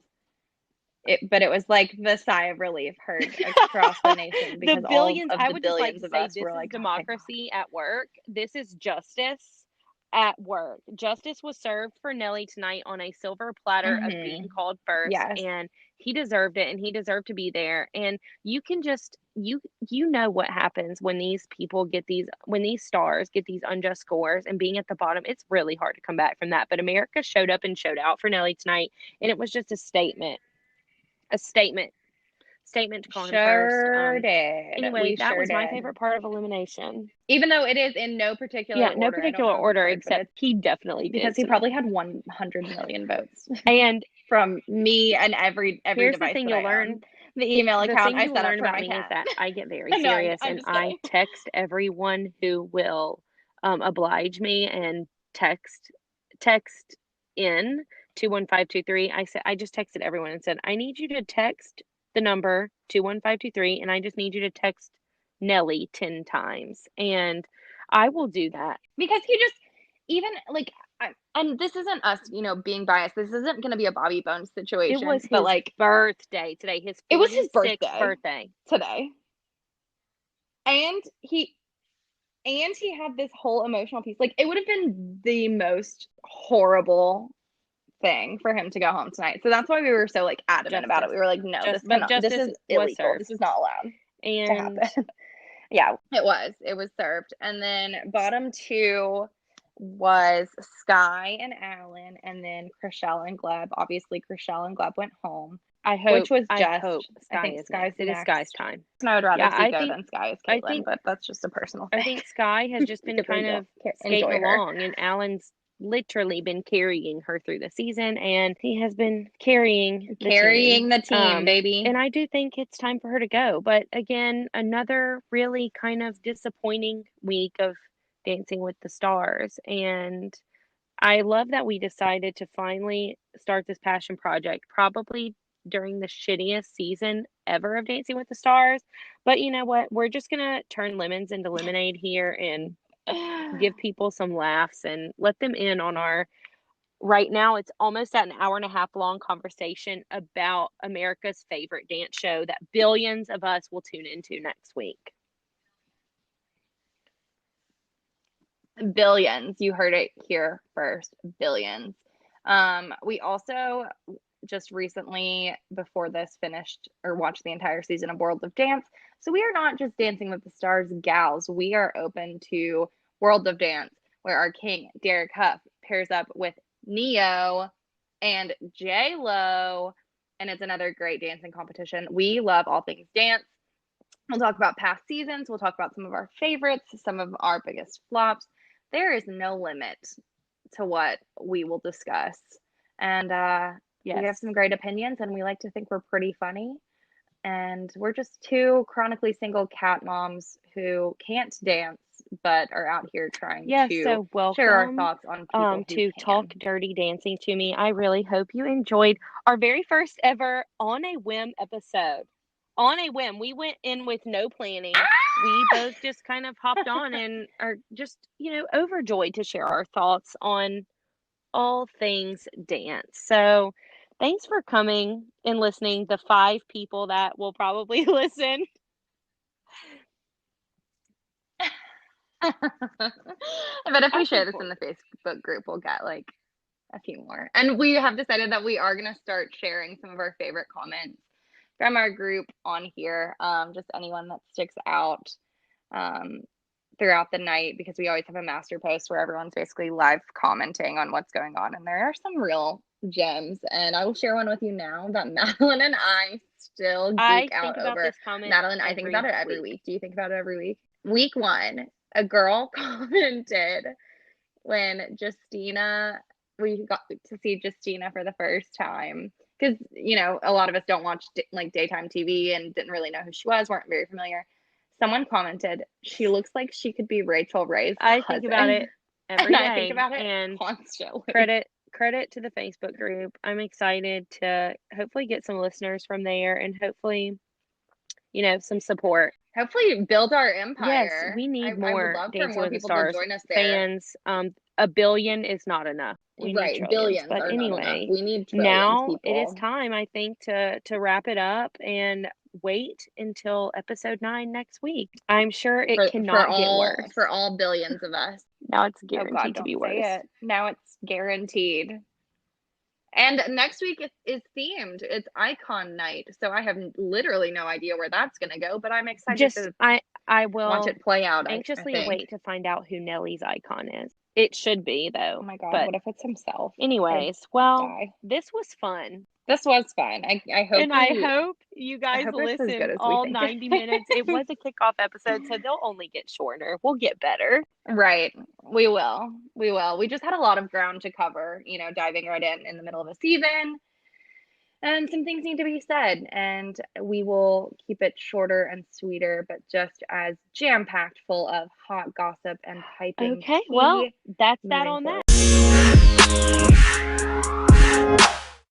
But it was like the sigh of relief heard across the nation The because all billions, of I the would just like billions to of say us this were is like, oh, thank God. democracy at work. This is justice at work. Justice was served for Nelly tonight on a silver platter of being Mm-hmm. called first, Yes. and he deserved it, and he deserved to be there. And you can just you know what happens when these people get these when these stars get these unjust scores and being at the bottom, it's really hard to come back from that. But America showed up and showed out for Nelly tonight, and it was just a statement. A statement to call him first. Sure did. Anyway, We that sure was my did. favorite part of elimination. Even though it is in no particular Yeah, no order. I don't particular know if you've order, heard, but except it's he definitely because did he tonight. probably had 100 million votes And from me and every here's the device thing that you'll I learn. own. The email The account thing I you will set up learn for about my me is cat. that I get very I know, serious, I'm and just I kidding. text everyone who will oblige me and text in 21523. I just texted everyone and said, I need you to text the number 21523, and I just need you to text Nelly 10 times. And I will do that. Because he just, even like, and this isn't us, being biased. This isn't going to be a Bobby Bones It situation, was but his like, birthday today, his it was his 46th birthday birthday. today. And he had this whole emotional piece. Like, it would have been the most horrible thing for him to go home tonight. So that's why we were so like adamant about it. Justice. We were like, no, Just this but cannot, this justice is was illegal. This served. is not allowed to And happen. Yeah, it was served. And then bottom two was Sky and Alan, and then Chriselle and Gleb. Obviously, Chriselle and Gleb went home, which was I hope I Sky think is Sky's next. It is Sky's next. time. And I would rather Yeah, see go than Sky is I Caitlin, think but that's just a personal I thing think Sky has just been because I kind don't of skating enjoy her. along, and Alan's literally been carrying her through the season, and he has been carrying the team. Carrying the team, baby. And I do think it's time for her to go. But again, another really kind of disappointing week of Dancing with the Stars. And I love that we decided to finally start this passion project, probably during the shittiest season ever of Dancing with the Stars. But you know what? We're just going to turn lemons into lemonade here and give people some laughs and let them in on our right now. It's almost at an hour and a half long conversation about America's favorite dance show that billions of us will tune into next week. Billions. You heard it here first. Billions. We also just recently, before this, finished or watched the entire season of World of Dance. So we are not just Dancing with the Stars gals. We are open to World of Dance, where our king, Derek Huff, pairs up with Neo and J Lo, and it's another great dancing competition. We love all things dance. We'll talk about past seasons. We'll talk about some of our favorites, some of our biggest flops. There is no limit to what we will discuss. And we have Yes. some great opinions, and we like to think we're pretty funny. And we're just two chronically single cat moms who can't dance, but are out here trying Yes, to so share our welcome thoughts on people who to Talk can. Dirty Dancing to Me. I really hope you enjoyed our very first ever On a Whim episode. On a whim. We went in with no planning. We both just kind of hopped on and are just, overjoyed to share our thoughts on all things dance. So thanks for coming and listening, the 5 people that will probably listen. I bet if I we share this in support the it. Facebook group, we'll get like a few more. And we have decided that we are going to start sharing some of our favorite comments from our group on here. Just anyone that sticks out um, throughout the night, because we always have a master post where everyone's basically live commenting on what's going on. And there are some real gems. And I will share one with you now that Madeline and I still geek I out think about over. this comment Madeline, I think about every it every week. week. Do you think about it every week? Week 1, a girl commented when Justina, we got to see Justina for the first time. Because, a lot of us don't watch like daytime TV and didn't really know who she was, weren't very familiar. Someone commented, she looks like she could be Rachel Ray's I think about cousin. it And every I think day, about it and constantly. credit to the Facebook group. I'm excited to hopefully get some listeners from there and hopefully, some support. Hopefully build our Yes, empire. we need I would more love for Dancing more with the people to Stars join us there. fans. A billion is not enough. We need Right, trillions. billions But are not enough. anyway, We need trillions, now it is people. time, I think, to wrap it up and wait until episode 9 next week. I'm sure it For cannot get all worse. for all billions of us. Now it's Oh God, guaranteed to be don't say worse. it. Now it's guaranteed. And next week is themed. It's Icon Night. So I have literally no idea where that's going to go, but I'm excited Just to I watch will it play out, I anxiously think. await to find out who Nelly's icon is. It should be, Oh though. my God, But what if it's himself? I'd anyways, well, die. this was fun. This was fun. And I hope you I guys hope it's as good listened as we all think it 90 minutes. It is. was a kickoff episode, so they'll only get shorter. We'll get better. Right. We will. We will. We just had a lot of ground to cover, diving right in the middle of a season. And some things need to be said, and we will keep it shorter and sweeter, but just as jam-packed full of hot gossip and piping Okay, well, tea that's that moving on forward. that.